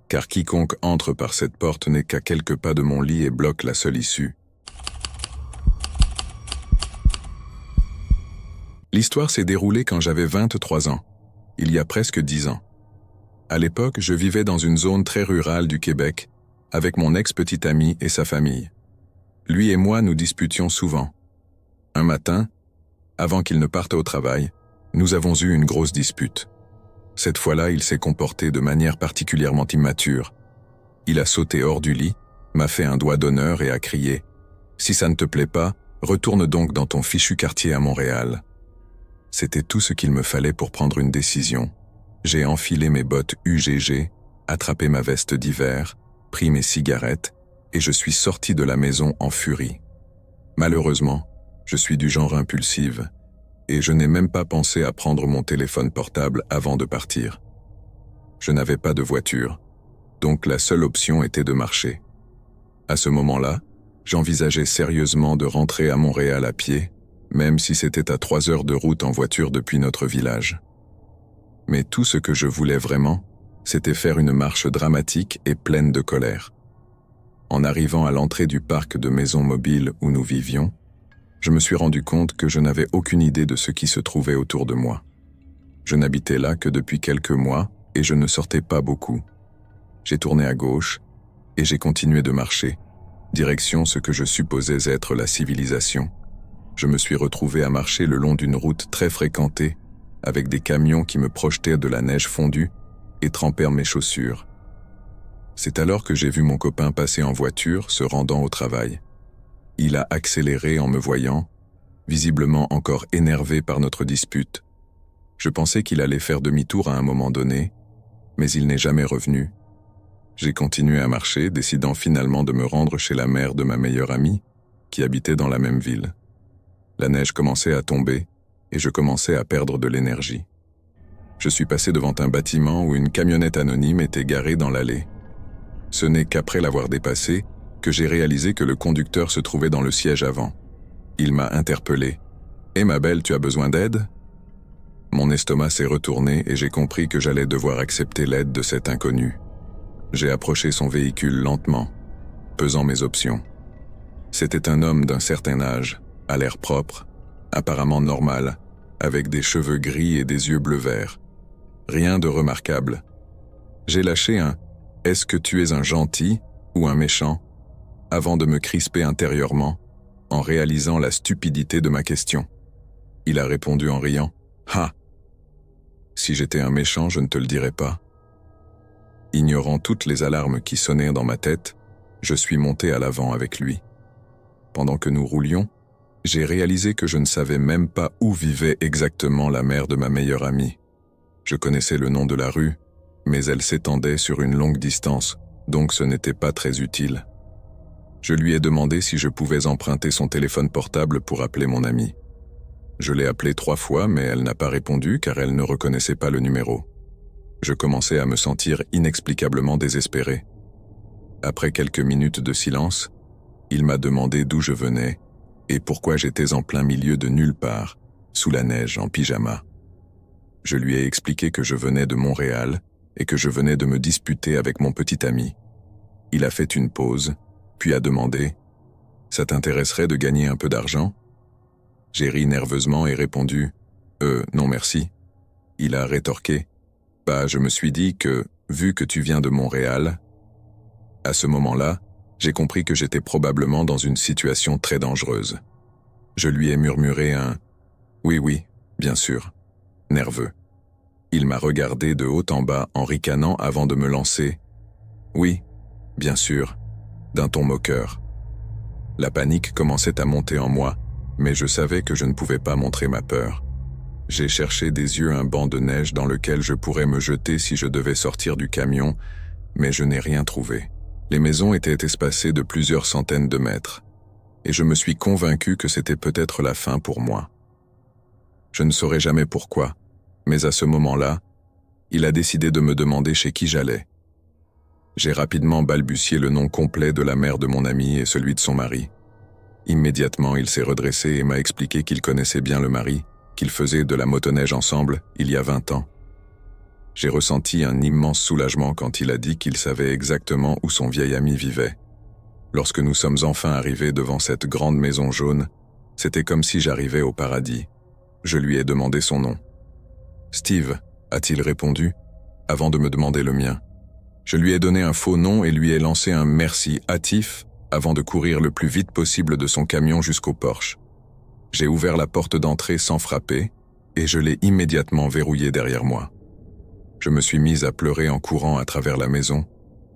Speaker 1: car quiconque entre par cette porte n'est qu'à quelques pas de mon lit et bloque la seule issue. L'histoire s'est déroulée quand j'avais 23 ans, il y a presque 10 ans. À l'époque, je vivais dans une zone très rurale du Québec, avec mon ex-petit ami et sa famille. Lui et moi nous disputions souvent. Un matin, avant qu'il ne parte au travail, nous avons eu une grosse dispute. Cette fois-là, il s'est comporté de manière particulièrement immature. Il a sauté hors du lit, m'a fait un doigt d'honneur et a crié « Si ça ne te plaît pas, retourne donc dans ton fichu quartier à Montréal. » C'était tout ce qu'il me fallait pour prendre une décision. J'ai enfilé mes bottes UGG, attrapé ma veste d'hiver, pris mes cigarettes et je suis sorti de la maison en furie. Malheureusement, je suis du genre impulsive et je n'ai même pas pensé à prendre mon téléphone portable avant de partir. Je n'avais pas de voiture, donc la seule option était de marcher. À ce moment-là, j'envisageais sérieusement de rentrer à Montréal à pied, même si c'était à 3 heures de route en voiture depuis notre village. Mais tout ce que je voulais vraiment, c'était faire une marche dramatique et pleine de colère. En arrivant à l'entrée du parc de maisons mobiles où nous vivions, je me suis rendu compte que je n'avais aucune idée de ce qui se trouvait autour de moi. Je n'habitais là que depuis quelques mois et je ne sortais pas beaucoup. J'ai tourné à gauche et j'ai continué de marcher, direction ce que je supposais être la civilisation. Je me suis retrouvé à marcher le long d'une route très fréquentée, avec des camions qui me projetaient de la neige fondue et trempèrent mes chaussures. C'est alors que j'ai vu mon copain passer en voiture, se rendant au travail. Il a accéléré en me voyant, visiblement encore énervé par notre dispute. Je pensais qu'il allait faire demi-tour à un moment donné, mais il n'est jamais revenu. J'ai continué à marcher, décidant finalement de me rendre chez la mère de ma meilleure amie, qui habitait dans la même ville. La neige commençait à tomber, et je commençais à perdre de l'énergie. Je suis passé devant un bâtiment où une camionnette anonyme était garée dans l'allée. Ce n'est qu'après l'avoir dépassée que j'ai réalisé que le conducteur se trouvait dans le siège avant. Il m'a interpellé. « Eh ma belle, tu as besoin d'aide ?» Mon estomac s'est retourné et j'ai compris que j'allais devoir accepter l'aide de cet inconnu. J'ai approché son véhicule lentement, pesant mes options. C'était un homme d'un certain âge, à l'air propre, apparemment normal, avec des cheveux gris et des yeux bleu-vert. Rien de remarquable. J'ai lâché un « Est-ce que tu es un gentil ou un méchant ?» avant de me crisper intérieurement, en réalisant la stupidité de ma question. Il a répondu en riant « Ha ! Si j'étais un méchant, je ne te le dirais pas. » Ignorant toutes les alarmes qui sonnaient dans ma tête, je suis monté à l'avant avec lui. Pendant que nous roulions, j'ai réalisé que je ne savais même pas où vivait exactement la mère de ma meilleure amie. Je connaissais le nom de la rue, mais elle s'étendait sur une longue distance, donc ce n'était pas très utile. Je lui ai demandé si je pouvais emprunter son téléphone portable pour appeler mon amie. Je l'ai appelée 3 fois, mais elle n'a pas répondu car elle ne reconnaissait pas le numéro. Je commençais à me sentir inexplicablement désespéré. Après quelques minutes de silence, il m'a demandé d'où je venais et pourquoi j'étais en plein milieu de nulle part, sous la neige, en pyjama. Je lui ai expliqué que je venais de Montréal et que je venais de me disputer avec mon petit ami. Il a fait une pause, puis a demandé « Ça t'intéresserait de gagner un peu d'argent ?» J'ai ri nerveusement et répondu « non merci ». Il a rétorqué Bah, je me suis dit que, vu que tu viens de Montréal, à ce moment-là, j'ai compris que j'étais probablement dans une situation très dangereuse. Je lui ai murmuré un « oui, oui, bien sûr », nerveux. Il m'a regardé de haut en bas en ricanant avant de me lancer « oui, bien sûr », d'un ton moqueur. La panique commençait à monter en moi, mais je savais que je ne pouvais pas montrer ma peur. J'ai cherché des yeux un banc de neige dans lequel je pourrais me jeter si je devais sortir du camion, mais je n'ai rien trouvé. Les maisons étaient espacées de plusieurs centaines de mètres, et je me suis convaincu que c'était peut-être la fin pour moi. Je ne saurais jamais pourquoi, mais à ce moment-là, il a décidé de me demander chez qui j'allais. J'ai rapidement balbutié le nom complet de la mère de mon ami et celui de son mari. Immédiatement, il s'est redressé et m'a expliqué qu'il connaissait bien le mari, qu'ils faisaient de la motoneige ensemble il y a 20 ans. J'ai ressenti un immense soulagement quand il a dit qu'il savait exactement où son vieil ami vivait. Lorsque nous sommes enfin arrivés devant cette grande maison jaune, c'était comme si j'arrivais au paradis. Je lui ai demandé son nom. « Steve », a-t-il répondu, avant de me demander le mien. Je lui ai donné un faux nom et lui ai lancé un merci hâtif avant de courir le plus vite possible de son camion jusqu'au porche. J'ai ouvert la porte d'entrée sans frapper et je l'ai immédiatement verrouillée derrière moi. Je me suis mise à pleurer en courant à travers la maison,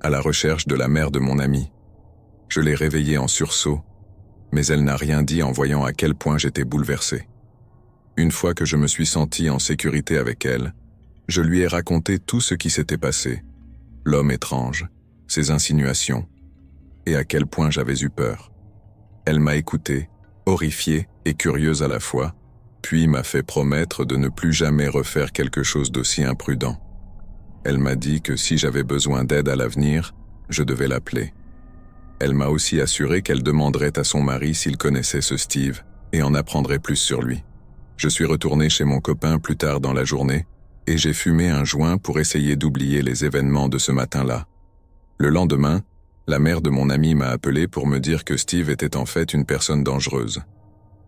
Speaker 1: à la recherche de la mère de mon ami. Je l'ai réveillée en sursaut, mais elle n'a rien dit en voyant à quel point j'étais bouleversé. Une fois que je me suis senti en sécurité avec elle, je lui ai raconté tout ce qui s'était passé, l'homme étrange, ses insinuations, et à quel point j'avais eu peur. Elle m'a écouté, horrifiée et curieuse à la fois, puis m'a fait promettre de ne plus jamais refaire quelque chose d'aussi imprudent. Elle m'a dit que si j'avais besoin d'aide à l'avenir, je devais l'appeler. Elle m'a aussi assuré qu'elle demanderait à son mari s'il connaissait ce Steve et en apprendrait plus sur lui. Je suis retourné chez mon copain plus tard dans la journée et j'ai fumé un joint pour essayer d'oublier les événements de ce matin-là. Le lendemain, la mère de mon ami m'a appelé pour me dire que Steve était en fait une personne dangereuse.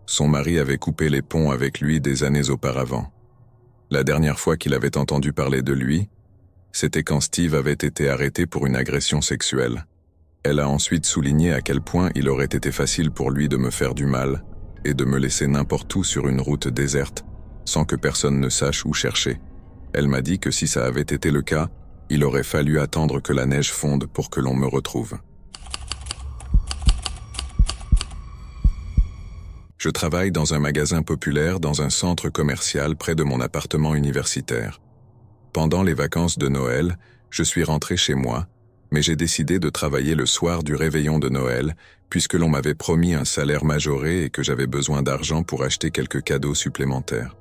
Speaker 1: Son mari avait coupé les ponts avec lui des années auparavant. La dernière fois qu'il avait entendu parler de lui, c'était quand Steve avait été arrêté pour une agression sexuelle. Elle a ensuite souligné à quel point il aurait été facile pour lui de me faire du mal et de me laisser n'importe où sur une route déserte, sans que personne ne sache où chercher. Elle m'a dit que si ça avait été le cas, il aurait fallu attendre que la neige fonde pour que l'on me retrouve. Je travaille dans un magasin populaire dans un centre commercial près de mon appartement universitaire. Pendant les vacances de Noël, je suis rentré chez moi, mais j'ai décidé de travailler le soir du réveillon de Noël, puisque l'on m'avait promis un salaire majoré et que j'avais besoin d'argent pour acheter quelques cadeaux supplémentaires.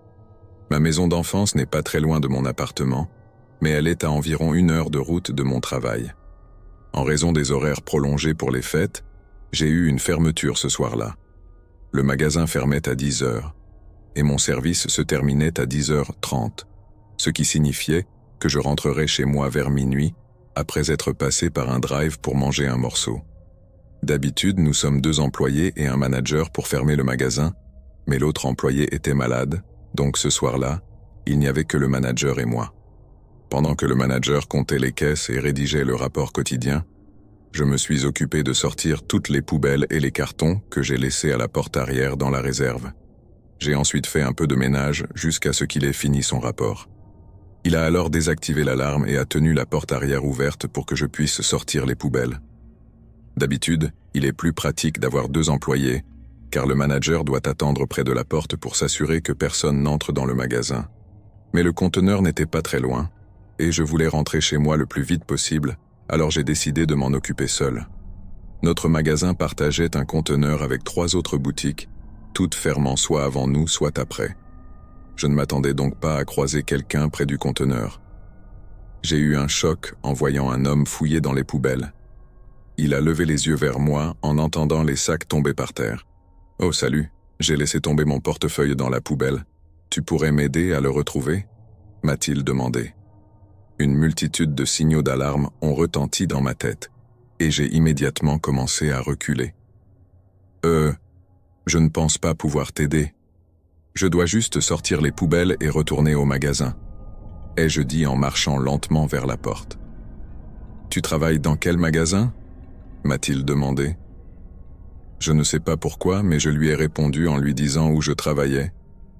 Speaker 1: Ma maison d'enfance n'est pas très loin de mon appartement, mais elle est à environ 1 heure de route de mon travail. En raison des horaires prolongés pour les fêtes, j'ai eu une fermeture ce soir-là. Le magasin fermait à 10 heures, et mon service se terminait à 10h30, ce qui signifiait que je rentrerais chez moi vers minuit, après être passé par un drive pour manger un morceau. D'habitude, nous sommes 2 employés et un manager pour fermer le magasin, mais l'autre employé était malade, donc ce soir-là, il n'y avait que le manager et moi. Pendant que le manager comptait les caisses et rédigeait le rapport quotidien, je me suis occupé de sortir toutes les poubelles et les cartons que j'ai laissés à la porte arrière dans la réserve. J'ai ensuite fait un peu de ménage jusqu'à ce qu'il ait fini son rapport. Il a alors désactivé l'alarme et a tenu la porte arrière ouverte pour que je puisse sortir les poubelles. D'habitude, il est plus pratique d'avoir 2 employés, car le manager doit attendre près de la porte pour s'assurer que personne n'entre dans le magasin. Mais le conteneur n'était pas très loin, et je voulais rentrer chez moi le plus vite possible, alors j'ai décidé de m'en occuper seul. Notre magasin partageait un conteneur avec 3 autres boutiques, toutes fermant soit avant nous, soit après. Je ne m'attendais donc pas à croiser quelqu'un près du conteneur. J'ai eu un choc en voyant un homme fouiller dans les poubelles. Il a levé les yeux vers moi en entendant les sacs tomber par terre. « Oh, salut, j'ai laissé tomber mon portefeuille dans la poubelle. Tu pourrais m'aider à le retrouver ?» m'a-t-il demandé. Une multitude de signaux d'alarme ont retenti dans ma tête, et j'ai immédiatement commencé à reculer. Je ne pense pas pouvoir t'aider. Je dois juste sortir les poubelles et retourner au magasin. ai-je dit en marchant lentement vers la porte. « Tu travailles dans quel magasin » m'a-t-il demandé. Je ne sais pas pourquoi, mais je lui ai répondu en lui disant où je travaillais.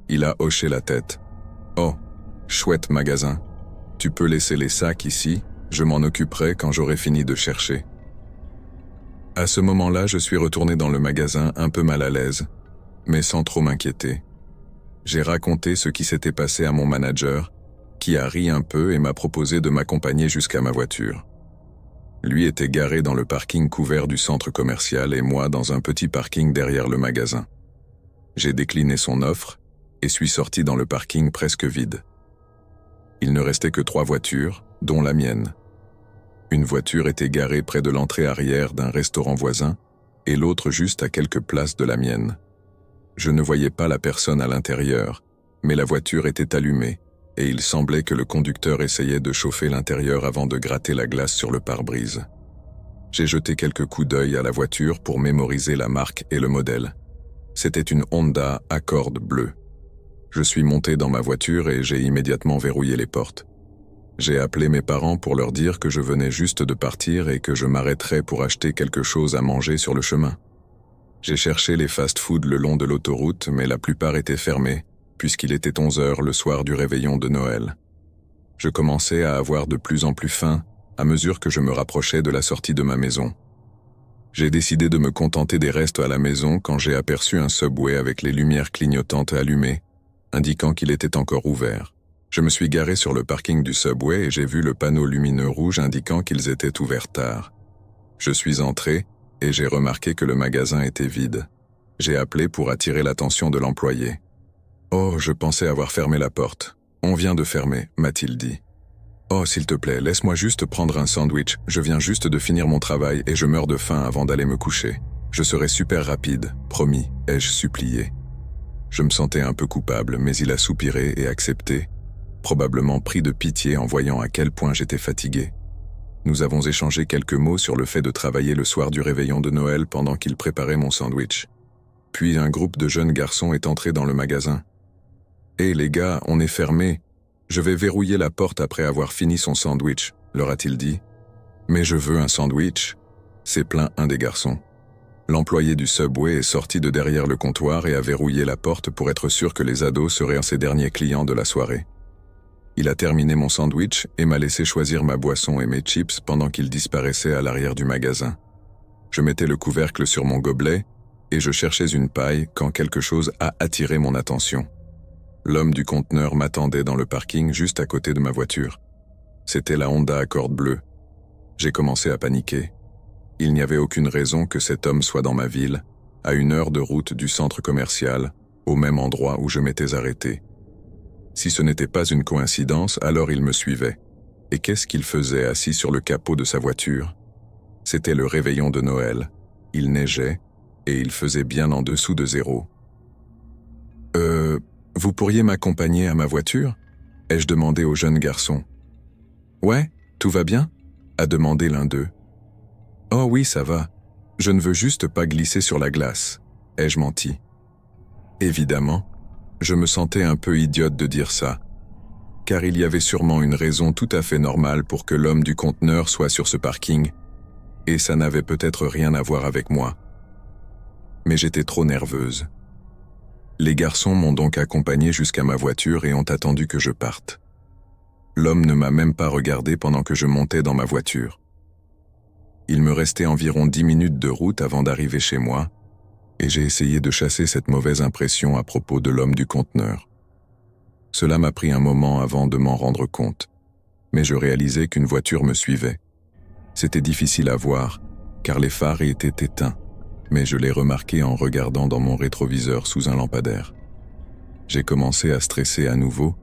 Speaker 1: Il a hoché la tête. « Oh, chouette magasin. Tu peux laisser les sacs ici, je m'en occuperai quand j'aurai fini de chercher. » À ce moment-là, je suis retourné dans le magasin un peu mal à l'aise, mais sans trop m'inquiéter. J'ai raconté ce qui s'était passé à mon manager, qui a ri un peu et m'a proposé de m'accompagner jusqu'à ma voiture. Lui était garé dans le parking couvert du centre commercial et moi dans un petit parking derrière le magasin. J'ai décliné son offre et suis sorti dans le parking presque vide. Il ne restait que 3 voitures, dont la mienne. Une voiture était garée près de l'entrée arrière d'un restaurant voisin et l'autre juste à quelques places de la mienne. Je ne voyais pas la personne à l'intérieur, mais la voiture était allumée et il semblait que le conducteur essayait de chauffer l'intérieur avant de gratter la glace sur le pare-brise. J'ai jeté quelques coups d'œil à la voiture pour mémoriser la marque et le modèle. C'était une Honda Accord bleue. Je suis monté dans ma voiture et j'ai immédiatement verrouillé les portes. J'ai appelé mes parents pour leur dire que je venais juste de partir et que je m'arrêterais pour acheter quelque chose à manger sur le chemin. J'ai cherché les fast-foods le long de l'autoroute, mais la plupart étaient fermés, puisqu'il était 11 heures le soir du réveillon de Noël. Je commençais à avoir de plus en plus faim à mesure que je me rapprochais de la sortie de ma maison. J'ai décidé de me contenter des restes à la maison quand j'ai aperçu un Subway avec les lumières clignotantes allumées, indiquant qu'il était encore ouvert. Je me suis garé sur le parking du Subway et j'ai vu le panneau lumineux rouge indiquant qu'ils étaient ouverts tard. Je suis entré et j'ai remarqué que le magasin était vide. J'ai appelé pour attirer l'attention de l'employé. « Oh, je pensais avoir fermé la porte. On vient de fermer, m'a-t-il dit. Oh, s'il te plaît, laisse-moi juste prendre un sandwich. Je viens juste de finir mon travail et je meurs de faim avant d'aller me coucher. Je serai super rapide, promis, ai-je supplié. Je me sentais un peu coupable, mais il a soupiré et accepté, probablement pris de pitié en voyant à quel point j'étais fatigué. Nous avons échangé quelques mots sur le fait de travailler le soir du réveillon de Noël pendant qu'il préparait mon sandwich. Puis un groupe de jeunes garçons est entré dans le magasin. « Hé les gars, on est fermé. Je vais verrouiller la porte après avoir fini son sandwich, leur a-t-il dit. Mais je veux un sandwich, s'est plaint un des garçons. L'employé du Subway est sorti de derrière le comptoir et a verrouillé la porte pour être sûr que les ados seraient ses derniers clients de la soirée. Il a terminé mon sandwich et m'a laissé choisir ma boisson et mes chips pendant qu'il disparaissait à l'arrière du magasin. Je mettais le couvercle sur mon gobelet et je cherchais une paille quand quelque chose a attiré mon attention. L'homme du conteneur m'attendait dans le parking juste à côté de ma voiture. C'était la Honda Accord bleue. J'ai commencé à paniquer. Il n'y avait aucune raison que cet homme soit dans ma ville, à 1 heure de route du centre commercial, au même endroit où je m'étais arrêté. Si ce n'était pas une coïncidence, alors il me suivait. Et qu'est-ce qu'il faisait assis sur le capot de sa voiture? C'était le réveillon de Noël. Il neigeait, et il faisait bien en dessous de 0. Vous pourriez m'accompagner à ma voiture » ai-je demandé au jeune garçon. « Ouais, tout va bien » a demandé l'un d'eux. « Oh oui, ça va. Je ne veux juste pas glisser sur la glace » ai-je menti. Évidemment, je me sentais un peu idiote de dire ça, car il y avait sûrement une raison tout à fait normale pour que l'homme du conteneur soit sur ce parking, et ça n'avait peut-être rien à voir avec moi. Mais j'étais trop nerveuse. Les garçons m'ont donc accompagné jusqu'à ma voiture et ont attendu que je parte. L'homme ne m'a même pas regardé pendant que je montais dans ma voiture. Il me restait environ 10 minutes de route avant d'arriver chez moi, et j'ai essayé de chasser cette mauvaise impression à propos de l'homme du conteneur. Cela m'a pris un moment avant de m'en rendre compte, mais je réalisais qu'une voiture me suivait. C'était difficile à voir, car les phares étaient éteints, mais je l'ai remarqué en regardant dans mon rétroviseur sous un lampadaire. J'ai commencé à stresser à nouveau,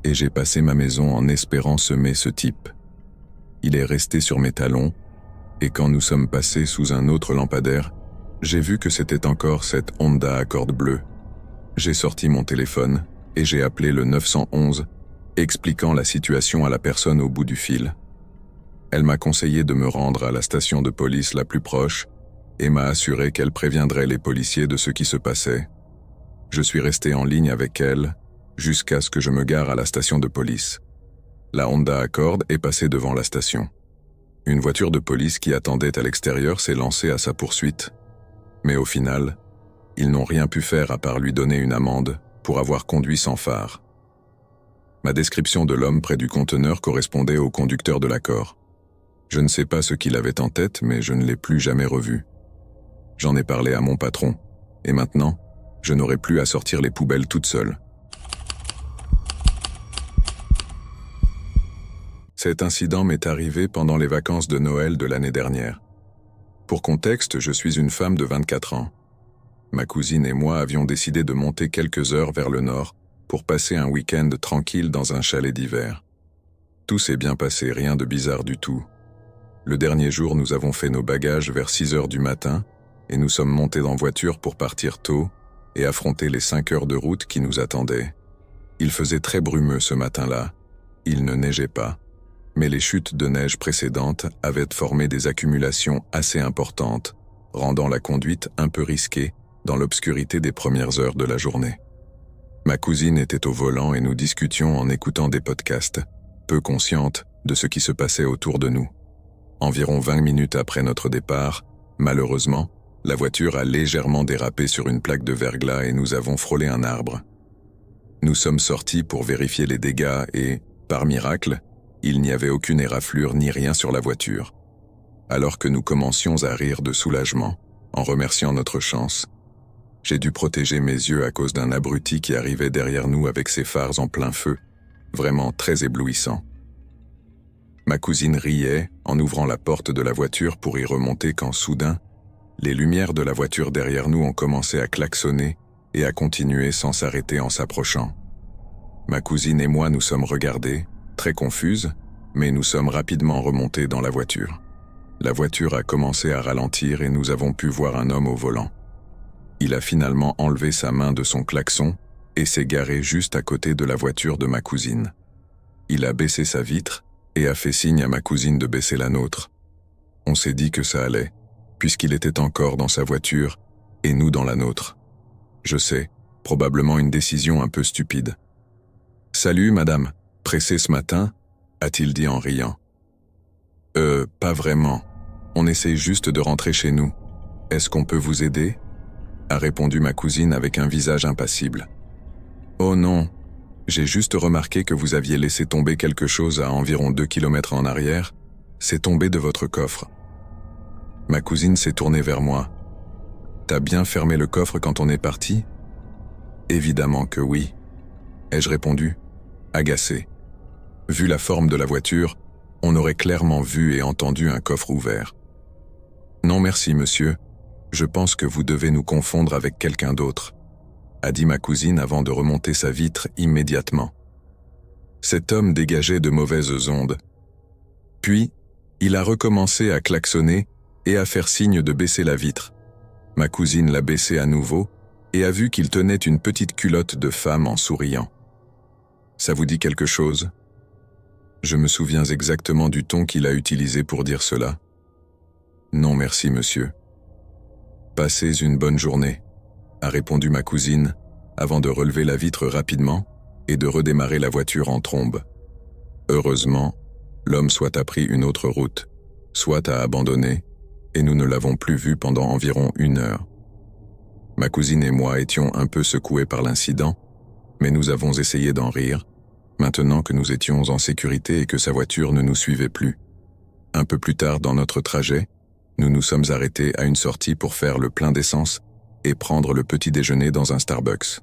Speaker 1: et j'ai passé ma maison en espérant semer ce type. Il est resté sur mes talons, et quand nous sommes passés sous un autre lampadaire, j'ai vu que c'était encore cette Honda Accord bleue. J'ai sorti mon téléphone, et j'ai appelé le 911, expliquant la situation à la personne au bout du fil. Elle m'a conseillé de me rendre à la station de police la plus proche, et m'a assuré qu'elle préviendrait les policiers de ce qui se passait. Je suis resté en ligne avec elle jusqu'à ce que je me gare à la station de police. La Honda Accord est passée devant la station. Une voiture de police qui attendait à l'extérieur s'est lancée à sa poursuite. Mais au final, ils n'ont rien pu faire à part lui donner une amende pour avoir conduit sans phare. Ma description de l'homme près du conteneur correspondait au conducteur de l'Accord. Je ne sais pas ce qu'il avait en tête, mais je ne l'ai plus jamais revu. J'en ai parlé à mon patron, et maintenant, je n'aurai plus à sortir les poubelles toute seule. Cet incident m'est arrivé pendant les vacances de Noël de l'année dernière. Pour contexte, je suis une femme de 24 ans. Ma cousine et moi avions décidé de monter quelques heures vers le nord pour passer un week-end tranquille dans un chalet d'hiver. Tout s'est bien passé, rien de bizarre du tout. Le dernier jour, nous avons fait nos bagages vers 6 heures du matin et nous sommes montés en voiture pour partir tôt et affronter les 5 heures de route qui nous attendaient. Il faisait très brumeux ce matin-là. Il ne neigeait pas, mais les chutes de neige précédentes avaient formé des accumulations assez importantes, rendant la conduite un peu risquée dans l'obscurité des premières heures de la journée. Ma cousine était au volant et nous discutions en écoutant des podcasts, peu consciente de ce qui se passait autour de nous. Environ 20 minutes après notre départ, malheureusement, la voiture a légèrement dérapé sur une plaque de verglas et nous avons frôlé un arbre. Nous sommes sortis pour vérifier les dégâts et, par miracle, il n'y avait aucune éraflure ni rien sur la voiture. Alors que nous commencions à rire de soulagement, en remerciant notre chance, j'ai dû protéger mes yeux à cause d'un abruti qui arrivait derrière nous avec ses phares en plein feu, vraiment très éblouissant. Ma cousine riait en ouvrant la porte de la voiture pour y remonter quand soudain, les lumières de la voiture derrière nous ont commencé à klaxonner et à continuer sans s'arrêter en s'approchant. Ma cousine et moi nous sommes regardés, très confuses, mais nous sommes rapidement remontés dans la voiture. La voiture a commencé à ralentir et nous avons pu voir un homme au volant. Il a finalement enlevé sa main de son klaxon et s'est garé juste à côté de la voiture de ma cousine. Il a baissé sa vitre et a fait signe à ma cousine de baisser la nôtre. On s'est dit que ça allait, puisqu'il était encore dans sa voiture et nous dans la nôtre. Je sais, probablement une décision un peu stupide. « Salut, madame, pressée ce matin ?» a-t-il dit en riant. « Pas vraiment. On essaie juste de rentrer chez nous. Est-ce qu'on peut vous aider ?» a répondu ma cousine avec un visage impassible. « Oh non, j'ai juste remarqué que vous aviez laissé tomber quelque chose à environ 2 kilomètres en arrière. C'est tombé de votre coffre. » Ma cousine s'est tournée vers moi. « T'as bien fermé le coffre quand on est parti ?» « Évidemment que oui, » ai-je répondu, agacé. Vu la forme de la voiture, on aurait clairement vu et entendu un coffre ouvert. « Non merci, monsieur. Je pense que vous devez nous confondre avec quelqu'un d'autre, » a dit ma cousine avant de remonter sa vitre immédiatement. Cet homme dégageait de mauvaises ondes. Puis, il a recommencé à klaxonner et à faire signe de baisser la vitre. Ma cousine l'a baissé à nouveau et a vu qu'il tenait une petite culotte de femme en souriant. « Ça vous dit quelque chose ?» Je me souviens exactement du ton qu'il a utilisé pour dire cela. « Non merci, monsieur. » « Passez une bonne journée, » a répondu ma cousine, avant de relever la vitre rapidement et de redémarrer la voiture en trombe. Heureusement, l'homme soit a pris une autre route, soit a abandonné, et nous ne l'avons plus vu pendant environ 1 heure. Ma cousine et moi étions un peu secoués par l'incident, mais nous avons essayé d'en rire, maintenant que nous étions en sécurité et que sa voiture ne nous suivait plus. Un peu plus tard dans notre trajet, nous nous sommes arrêtés à une sortie pour faire le plein d'essence et prendre le petit déjeuner dans un Starbucks.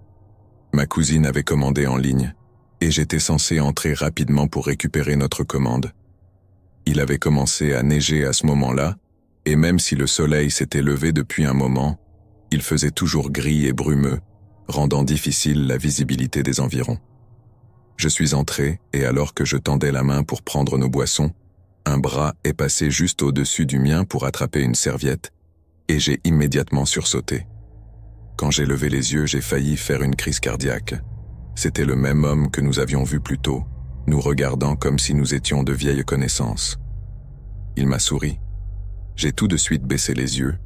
Speaker 1: Ma cousine avait commandé en ligne, et j'étais censé entrer rapidement pour récupérer notre commande. Il avait commencé à neiger à ce moment-là, et même si le soleil s'était levé depuis un moment, il faisait toujours gris et brumeux, rendant difficile la visibilité des environs. Je suis entré, et alors que je tendais la main pour prendre nos boissons, un bras est passé juste au-dessus du mien pour attraper une serviette, et j'ai immédiatement sursauté. Quand j'ai levé les yeux, j'ai failli faire une crise cardiaque. C'était le même homme que nous avions vu plus tôt, nous regardant comme si nous étions de vieilles connaissances. Il m'a souri. J'ai tout de suite baissé les yeux,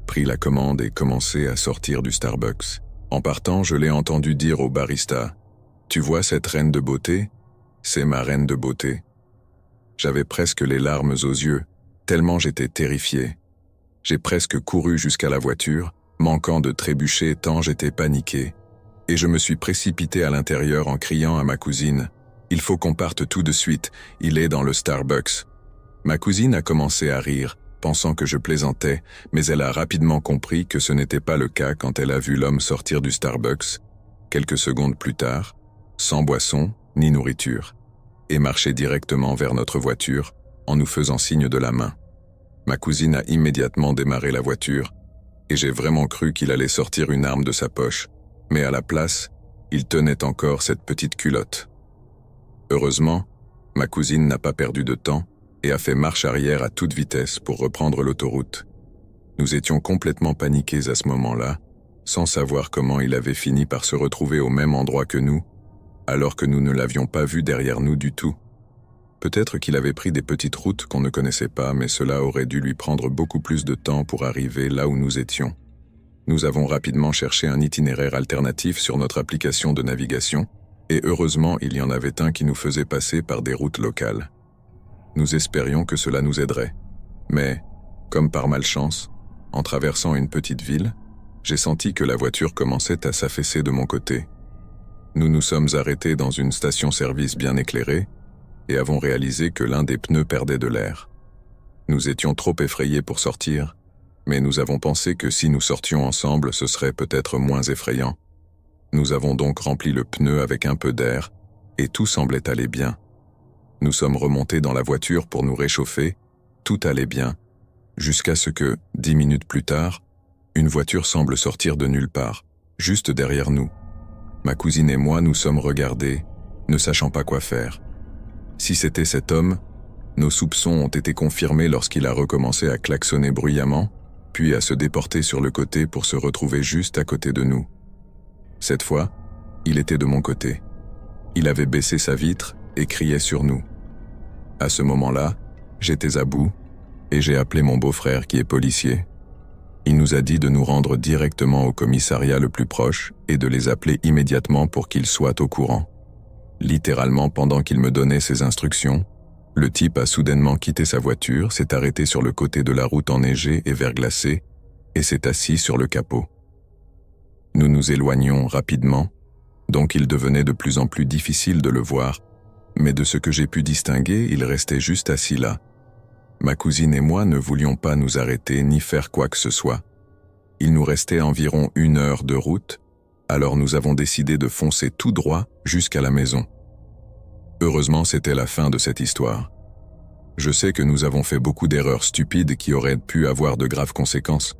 Speaker 1: pris la commande et commencé à sortir du Starbucks. En partant, je l'ai entendu dire au barista « Tu vois cette reine de beauté ? c'est ma reine de beauté. J'avais presque les larmes aux yeux, tellement j'étais terrifié. J'ai presque couru jusqu'à la voiture, manquant de trébucher tant j'étais paniqué. Et je me suis précipité à l'intérieur en criant à ma cousine « Il faut qu'on parte tout de suite, il est dans le Starbucks ». Ma cousine a commencé à rire, pensant que je plaisantais, mais elle a rapidement compris que ce n'était pas le cas quand elle a vu l'homme sortir du Starbucks, quelques secondes plus tard, sans boisson ni nourriture, et marcher directement vers notre voiture en nous faisant signe de la main. Ma cousine a immédiatement démarré la voiture, et j'ai vraiment cru qu'il allait sortir une arme de sa poche, mais à la place, il tenait encore cette petite culotte. Heureusement, ma cousine n'a pas perdu de temps et a fait marche arrière à toute vitesse pour reprendre l'autoroute. Nous étions complètement paniqués à ce moment-là, sans savoir comment il avait fini par se retrouver au même endroit que nous, alors que nous ne l'avions pas vu derrière nous du tout. Peut-être qu'il avait pris des petites routes qu'on ne connaissait pas, mais cela aurait dû lui prendre beaucoup plus de temps pour arriver là où nous étions. Nous avons rapidement cherché un itinéraire alternatif sur notre application de navigation, et heureusement il y en avait un qui nous faisait passer par des routes locales. Nous espérions que cela nous aiderait. Mais, comme par malchance, en traversant une petite ville, j'ai senti que la voiture commençait à s'affaisser de mon côté. Nous nous sommes arrêtés dans une station-service bien éclairée et avons réalisé que l'un des pneus perdait de l'air. Nous étions trop effrayés pour sortir, mais nous avons pensé que si nous sortions ensemble, ce serait peut-être moins effrayant. Nous avons donc rempli le pneu avec un peu d'air, et tout semblait aller bien. Nous sommes remontés dans la voiture pour nous réchauffer, tout allait bien, jusqu'à ce que, 10 minutes plus tard, une voiture semble sortir de nulle part, juste derrière nous. Ma cousine et moi nous sommes regardés, ne sachant pas quoi faire. Si c'était cet homme, nos soupçons ont été confirmés lorsqu'il a recommencé à klaxonner bruyamment, puis à se déporter sur le côté pour se retrouver juste à côté de nous. Cette fois, il était de mon côté. Il avait baissé sa vitre et criait sur nous. À ce moment-là, j'étais à bout et j'ai appelé mon beau-frère qui est policier. Il nous a dit de nous rendre directement au commissariat le plus proche et de les appeler immédiatement pour qu'ils soient au courant. Littéralement, pendant qu'il me donnait ses instructions, le type a soudainement quitté sa voiture, s'est arrêté sur le côté de la route enneigée et verglacée et s'est assis sur le capot. Nous nous éloignions rapidement, donc il devenait de plus en plus difficile de le voir, mais de ce que j'ai pu distinguer, il restait juste assis là. Ma cousine et moi ne voulions pas nous arrêter ni faire quoi que ce soit. Il nous restait environ 1 heure de route, alors nous avons décidé de foncer tout droit jusqu'à la maison. Heureusement, c'était la fin de cette histoire. Je sais que nous avons fait beaucoup d'erreurs stupides qui auraient pu avoir de graves conséquences,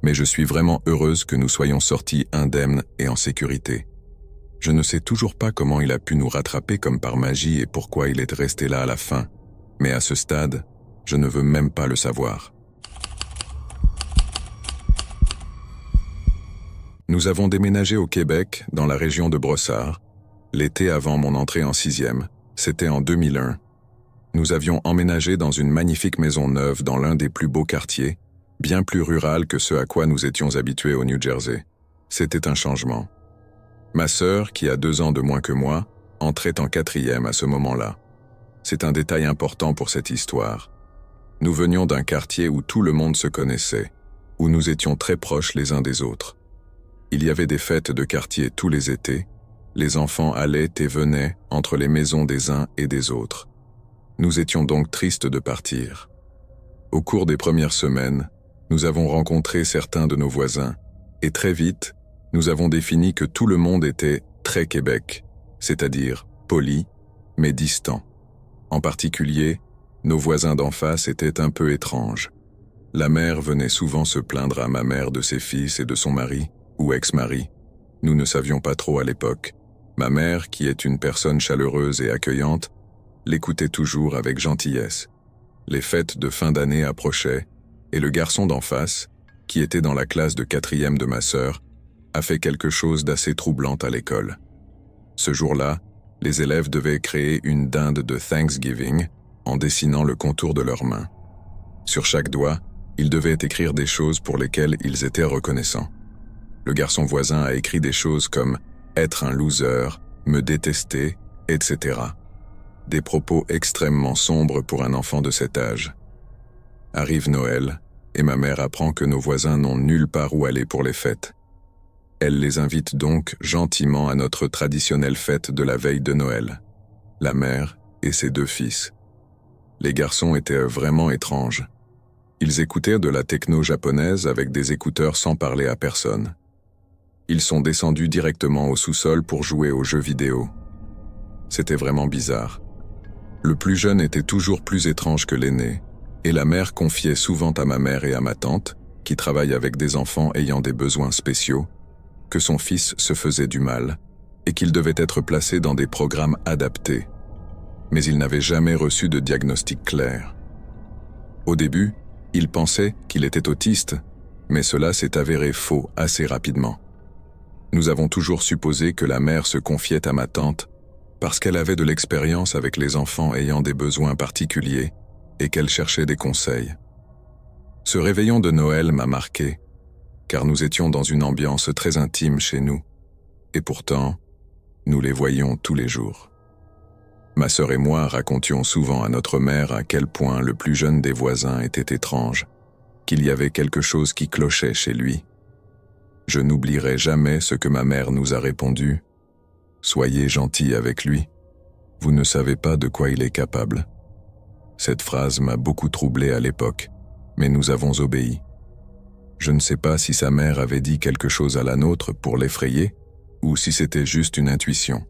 Speaker 1: mais je suis vraiment heureuse que nous soyons sortis indemnes et en sécurité. Je ne sais toujours pas comment il a pu nous rattraper comme par magie et pourquoi il est resté là à la fin, mais à ce stade, je ne veux même pas le savoir. Nous avons déménagé au Québec, dans la région de Brossard, l'été avant mon entrée en 6e, c'était en 2001. Nous avions emménagé dans une magnifique maison neuve dans l'un des plus beaux quartiers, bien plus rural que ce à quoi nous étions habitués au New Jersey. C'était un changement. Ma sœur, qui a 2 ans de moins que moi, entrait en 4e à ce moment-là. C'est un détail important pour cette histoire. Nous venions d'un quartier où tout le monde se connaissait, où nous étions très proches les uns des autres. Il y avait des fêtes de quartier tous les étés, les enfants allaient et venaient entre les maisons des uns et des autres. Nous étions donc tristes de partir. Au cours des premières semaines, nous avons rencontré certains de nos voisins, et très vite, nous avons défini que tout le monde était très Québec, c'est-à-dire poli, mais distant. En particulier, nos voisins d'en face étaient un peu étranges. La mère venait souvent se plaindre à ma mère de ses fils et de son mari, ou ex-mari. Nous ne savions pas trop à l'époque. Ma mère, qui est une personne chaleureuse et accueillante, l'écoutait toujours avec gentillesse. Les fêtes de fin d'année approchaient, et le garçon d'en face, qui était dans la classe de 4e de ma sœur, a fait quelque chose d'assez troublant à l'école. Ce jour-là, les élèves devaient créer une dinde de Thanksgiving en dessinant le contour de leurs mains. Sur chaque doigt, ils devaient écrire des choses pour lesquelles ils étaient reconnaissants. Le garçon voisin a écrit des choses comme « être un loser »,« me détester », etc. Des propos extrêmement sombres pour un enfant de cet âge. Arrive Noël, et ma mère apprend que nos voisins n'ont nulle part où aller pour les fêtes. Elle les invite donc gentiment à notre traditionnelle fête de la veille de Noël. La mère et ses 2 fils. Les garçons étaient vraiment étranges. Ils écoutaient de la techno japonaise avec des écouteurs sans parler à personne. Ils sont descendus directement au sous-sol pour jouer aux jeux vidéo. C'était vraiment bizarre. Le plus jeune était toujours plus étrange que l'aîné, et la mère confiait souvent à ma mère et à ma tante, qui travaillent avec des enfants ayant des besoins spéciaux, que son fils se faisait du mal, et qu'il devait être placé dans des programmes adaptés. Mais il n'avait jamais reçu de diagnostic clair. Au début, il pensait qu'il était autiste, mais cela s'est avéré faux assez rapidement. Nous avons toujours supposé que la mère se confiait à ma tante parce qu'elle avait de l'expérience avec les enfants ayant des besoins particuliers et qu'elle cherchait des conseils. Ce réveillon de Noël m'a marqué, car nous étions dans une ambiance très intime chez nous, et pourtant, nous les voyions tous les jours. Ma sœur et moi racontions souvent à notre mère à quel point le plus jeune des voisins était étrange, qu'il y avait quelque chose qui clochait chez lui. Je n'oublierai jamais ce que ma mère nous a répondu. « Soyez gentils avec lui, vous ne savez pas de quoi il est capable. » Cette phrase m'a beaucoup troublé à l'époque, mais nous avons obéi. Je ne sais pas si sa mère avait dit quelque chose à la nôtre pour l'effrayer, ou si c'était juste une intuition.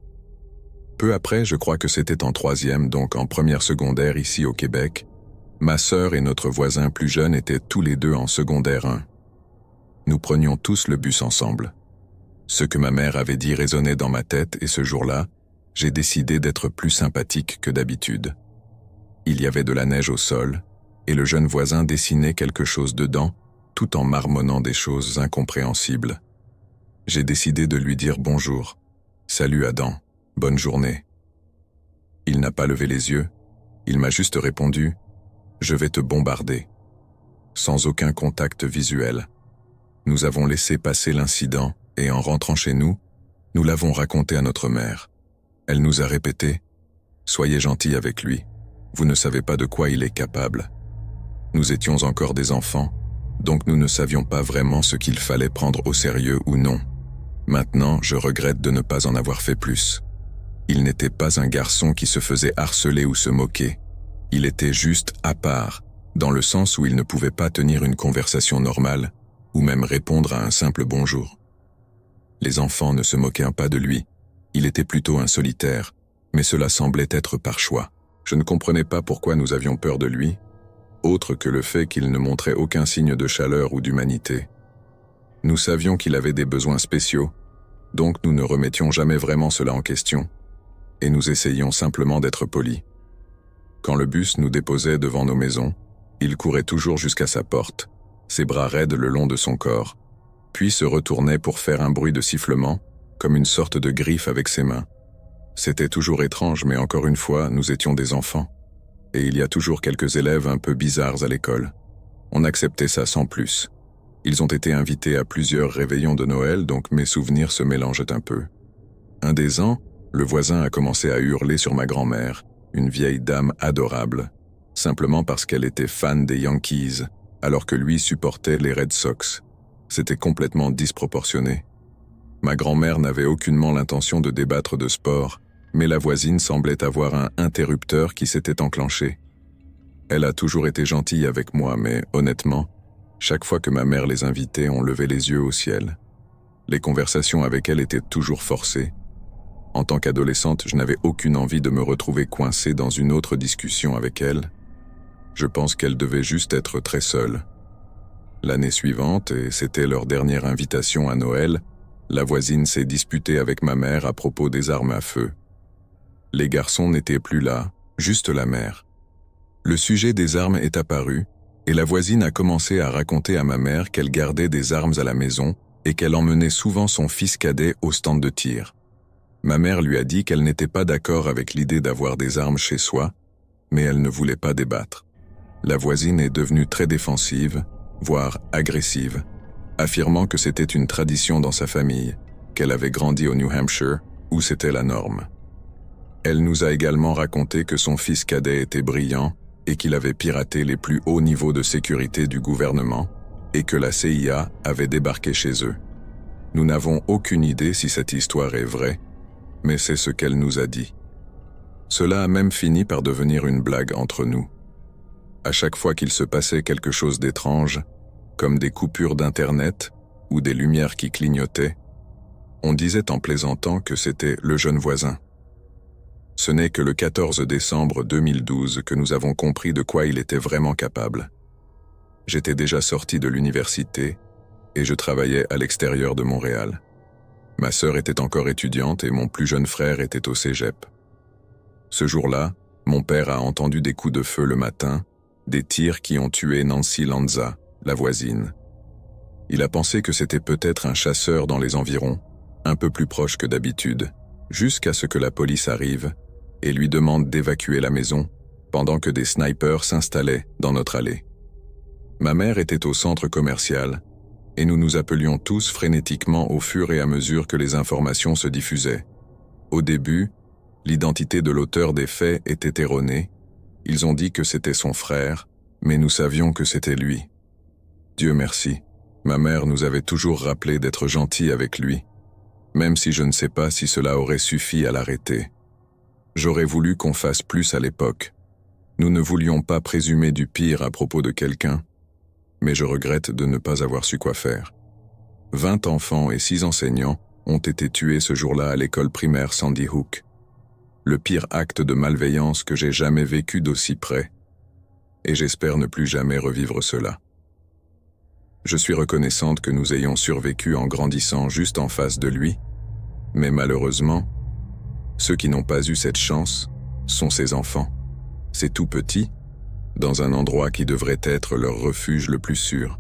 Speaker 1: Peu après, je crois que c'était en 3e, donc en première secondaire ici au Québec, ma sœur et notre voisin plus jeune étaient tous les 2 en secondaire 1. Nous prenions tous le bus ensemble. Ce que ma mère avait dit résonnait dans ma tête et ce jour-là, j'ai décidé d'être plus sympathique que d'habitude. Il y avait de la neige au sol, et le jeune voisin dessinait quelque chose dedans, tout en marmonnant des choses incompréhensibles. J'ai décidé de lui dire bonjour. « Salut Adam, bonne journée. » Il n'a pas levé les yeux, il m'a juste répondu « Je vais te bombarder », sans aucun contact visuel. Nous avons laissé passer l'incident, et en rentrant chez nous, nous l'avons raconté à notre mère. Elle nous a répété « Soyez gentils avec lui, vous ne savez pas de quoi il est capable. » Nous étions encore des enfants, donc nous ne savions pas vraiment ce qu'il fallait prendre au sérieux ou non. Maintenant, je regrette de ne pas en avoir fait plus. Il n'était pas un garçon qui se faisait harceler ou se moquer. Il était juste à part, dans le sens où il ne pouvait pas tenir une conversation normale, ou même répondre à un simple bonjour. Les enfants ne se moquaient pas de lui, il était plutôt un solitaire, mais cela semblait être par choix. Je ne comprenais pas pourquoi nous avions peur de lui, autre que le fait qu'il ne montrait aucun signe de chaleur ou d'humanité. Nous savions qu'il avait des besoins spéciaux, donc nous ne remettions jamais vraiment cela en question, et nous essayions simplement d'être polis. Quand le bus nous déposait devant nos maisons, il courait toujours jusqu'à sa porte, ses bras raides le long de son corps, puis se retournait pour faire un bruit de sifflement, comme une sorte de griffe avec ses mains. C'était toujours étrange, mais encore une fois, nous étions des enfants. Et il y a toujours quelques élèves un peu bizarres à l'école. On acceptait ça sans plus. Ils ont été invités à plusieurs réveillons de Noël, donc mes souvenirs se mélangent un peu. Un des ans, le voisin a commencé à hurler sur ma grand-mère, une vieille dame adorable, simplement parce qu'elle était fan des Yankees, alors que lui supportait les Red Sox. C'était complètement disproportionné. Ma grand-mère n'avait aucunement l'intention de débattre de sport, mais la voisine semblait avoir un interrupteur qui s'était enclenché. Elle a toujours été gentille avec moi, mais honnêtement, chaque fois que ma mère les invitait, on levait les yeux au ciel. Les conversations avec elle étaient toujours forcées. En tant qu'adolescente, je n'avais aucune envie de me retrouver coincé dans une autre discussion avec elle. Je pense qu'elle devait juste être très seule. L'année suivante, et c'était leur dernière invitation à Noël, la voisine s'est disputée avec ma mère à propos des armes à feu. Les garçons n'étaient plus là, juste la mère. Le sujet des armes est apparu, et la voisine a commencé à raconter à ma mère qu'elle gardait des armes à la maison et qu'elle emmenait souvent son fils cadet au stand de tir. Ma mère lui a dit qu'elle n'était pas d'accord avec l'idée d'avoir des armes chez soi, mais elle ne voulait pas débattre. La voisine est devenue très défensive, voire agressive, affirmant que c'était une tradition dans sa famille, qu'elle avait grandi au New Hampshire, où c'était la norme. Elle nous a également raconté que son fils cadet était brillant et qu'il avait piraté les plus hauts niveaux de sécurité du gouvernement et que la CIA avait débarqué chez eux. Nous n'avons aucune idée si cette histoire est vraie, mais c'est ce qu'elle nous a dit. Cela a même fini par devenir une blague entre nous. À chaque fois qu'il se passait quelque chose d'étrange, comme des coupures d'Internet ou des lumières qui clignotaient, on disait en plaisantant que c'était le jeune voisin. Ce n'est que le 14 décembre 2012 que nous avons compris de quoi il était vraiment capable. J'étais déjà sorti de l'université et je travaillais à l'extérieur de Montréal. Ma sœur était encore étudiante et mon plus jeune frère était au cégep. Ce jour-là, mon père a entendu des coups de feu le matin, des tirs qui ont tué Nancy Lanza, la voisine. Il a pensé que c'était peut-être un chasseur dans les environs, un peu plus proche que d'habitude, jusqu'à ce que la police arrive et lui demande d'évacuer la maison pendant que des snipers s'installaient dans notre allée. Ma mère était au centre commercial et nous nous appelions tous frénétiquement au fur et à mesure que les informations se diffusaient. Au début, l'identité de l'auteur des faits était erronée. Ils ont dit que c'était son frère, mais nous savions que c'était lui. Dieu merci, ma mère nous avait toujours rappelé d'être gentils avec lui, même si je ne sais pas si cela aurait suffi à l'arrêter. J'aurais voulu qu'on fasse plus à l'époque. Nous ne voulions pas présumer du pire à propos de quelqu'un, mais je regrette de ne pas avoir su quoi faire. 20 enfants et 6 enseignants ont été tués ce jour-là à l'école primaire Sandy Hook. Le pire acte de malveillance que j'ai jamais vécu d'aussi près, et j'espère ne plus jamais revivre cela. Je suis reconnaissante que nous ayons survécu en grandissant juste en face de lui, mais malheureusement, ceux qui n'ont pas eu cette chance sont ses enfants. C'est tout petit, dans un endroit qui devrait être leur refuge le plus sûr.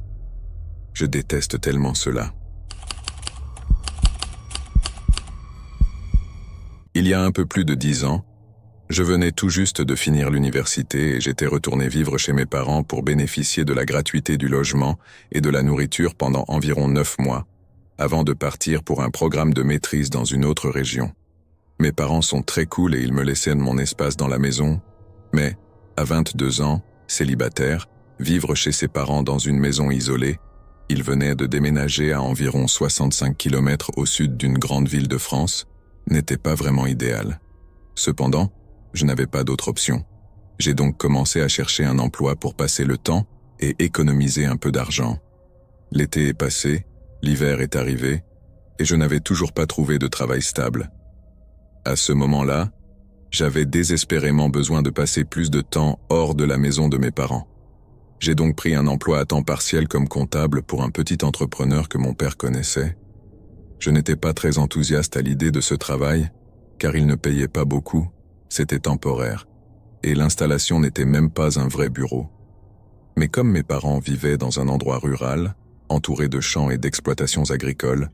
Speaker 1: Je déteste tellement cela. Il y a un peu plus de 10 ans, je venais tout juste de finir l'université et j'étais retourné vivre chez mes parents pour bénéficier de la gratuité du logement et de la nourriture pendant environ 9 mois, avant de partir pour un programme de maîtrise dans une autre région. Mes parents sont très cool et ils me laissaient mon espace dans la maison, mais, à 22 ans, célibataire, vivre chez ses parents dans une maison isolée, il venait de déménager à environ 65 km au sud d'une grande ville de France, n'était pas vraiment idéal. Cependant, je n'avais pas d'autre option. J'ai donc commencé à chercher un emploi pour passer le temps et économiser un peu d'argent. L'été est passé, l'hiver est arrivé, et je n'avais toujours pas trouvé de travail stable. À ce moment-là, j'avais désespérément besoin de passer plus de temps hors de la maison de mes parents. J'ai donc pris un emploi à temps partiel comme comptable pour un petit entrepreneur que mon père connaissait. Je n'étais pas très enthousiaste à l'idée de ce travail, car il ne payait pas beaucoup, c'était temporaire, et l'installation n'était même pas un vrai bureau. Mais comme mes parents vivaient dans un endroit rural, entouré de champs et d'exploitations agricoles,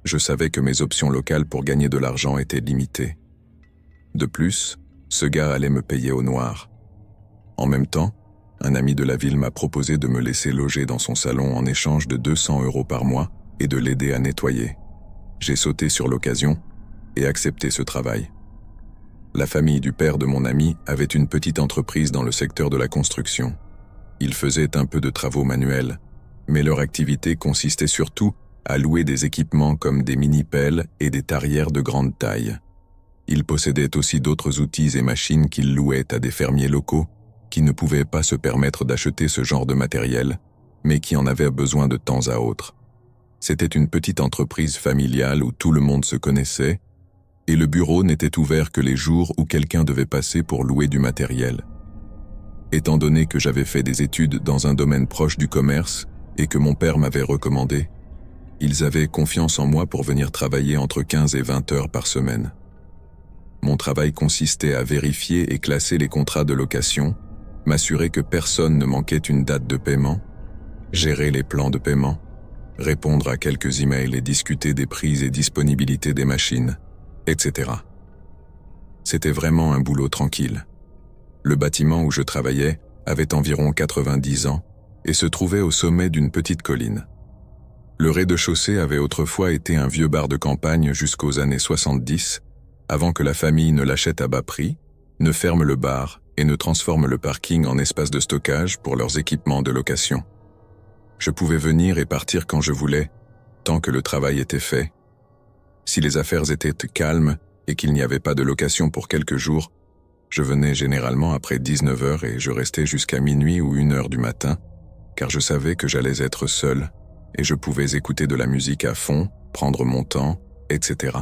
Speaker 1: je savais que mes options locales pour gagner de l'argent étaient limitées. De plus, ce gars allait me payer au noir. En même temps, un ami de la ville m'a proposé de me laisser loger dans son salon en échange de 200 € par mois et de l'aider à nettoyer. J'ai sauté sur l'occasion et accepté ce travail. La famille du père de mon ami avait une petite entreprise dans le secteur de la construction. Ils faisaient un peu de travaux manuels, mais leur activité consistait surtout à louer des équipements comme des mini-pelles et des tarières de grande taille. Ils possédaient aussi d'autres outils et machines qu'ils louaient à des fermiers locaux qui ne pouvaient pas se permettre d'acheter ce genre de matériel, mais qui en avaient besoin de temps à autre. C'était une petite entreprise familiale où tout le monde se connaissait, et le bureau n'était ouvert que les jours où quelqu'un devait passer pour louer du matériel. Étant donné que j'avais fait des études dans un domaine proche du commerce et que mon père m'avait recommandé, ils avaient confiance en moi pour venir travailler entre 15 et 20 heures par semaine. Mon travail consistait à vérifier et classer les contrats de location, m'assurer que personne ne manquait une date de paiement, gérer les plans de paiement, répondre à quelques emails et discuter des prix et disponibilités des machines, etc. C'était vraiment un boulot tranquille. Le bâtiment où je travaillais avait environ 90 ans et se trouvait au sommet d'une petite colline. Le rez-de-chaussée avait autrefois été un vieux bar de campagne jusqu'aux années 70, avant que la famille ne l'achète à bas prix, ne ferme le bar et ne transforme le parking en espace de stockage pour leurs équipements de location. Je pouvais venir et partir quand je voulais, tant que le travail était fait. Si les affaires étaient calmes et qu'il n'y avait pas de location pour quelques jours, je venais généralement après 19 heures et je restais jusqu'à minuit ou 1 heure du matin, car je savais que j'allais être seul et je pouvais écouter de la musique à fond, prendre mon temps, etc.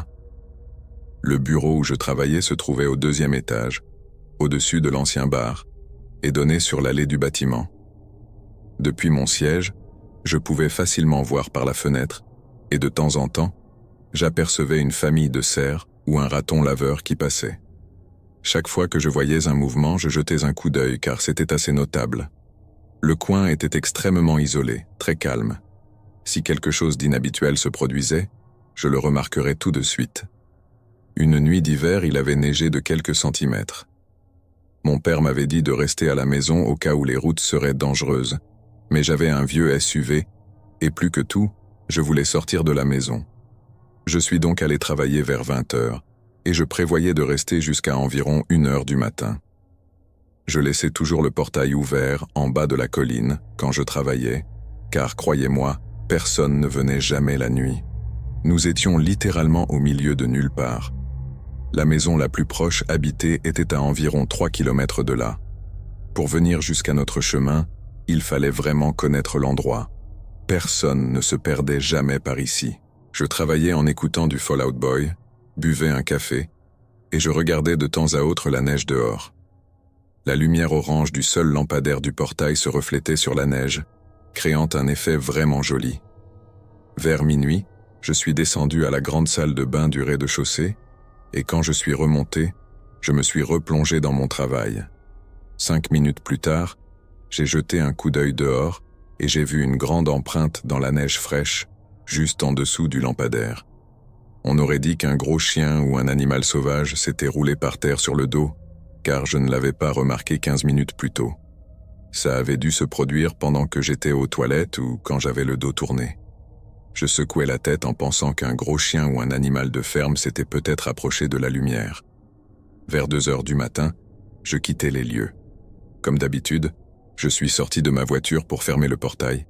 Speaker 1: Le bureau où je travaillais se trouvait au 2e étage, au-dessus de l'ancien bar, et donnait sur l'allée du bâtiment. Depuis mon siège, je pouvais facilement voir par la fenêtre, et de temps en temps, j'apercevais une famille de cerfs ou un raton laveur qui passait. Chaque fois que je voyais un mouvement, je jetais un coup d'œil car c'était assez notable. Le coin était extrêmement isolé, très calme. Si quelque chose d'inhabituel se produisait, je le remarquerais tout de suite. Une nuit d'hiver, il avait neigé de quelques centimètres. Mon père m'avait dit de rester à la maison au cas où les routes seraient dangereuses, mais j'avais un vieux SUV, et plus que tout, je voulais sortir de la maison. Je suis donc allé travailler vers 20 heures, et je prévoyais de rester jusqu'à environ 1 heure du matin. Je laissais toujours le portail ouvert en bas de la colline quand je travaillais, car croyez-moi, personne ne venait jamais la nuit. Nous étions littéralement au milieu de nulle part. La maison la plus proche habitée était à environ 3 kilomètres de là. Pour venir jusqu'à notre chemin, il fallait vraiment connaître l'endroit. Personne ne se perdait jamais par ici. Je travaillais en écoutant du Fall Out Boy, buvais un café, et je regardais de temps à autre la neige dehors. La lumière orange du seul lampadaire du portail se reflétait sur la neige, créant un effet vraiment joli. Vers minuit, je suis descendu à la grande salle de bain du rez-de-chaussée, et quand je suis remonté, je me suis replongé dans mon travail. 5 minutes plus tard, j'ai jeté un coup d'œil dehors, et j'ai vu une grande empreinte dans la neige fraîche, juste en dessous du lampadaire. On aurait dit qu'un gros chien ou un animal sauvage s'était roulé par terre sur le dos, car je ne l'avais pas remarqué 15 minutes plus tôt. Ça avait dû se produire pendant que j'étais aux toilettes ou quand j'avais le dos tourné. Je secouais la tête en pensant qu'un gros chien ou un animal de ferme s'était peut-être approché de la lumière. Vers 2 heures du matin, je quittais les lieux. Comme d'habitude, je suis sorti de ma voiture pour fermer le portail.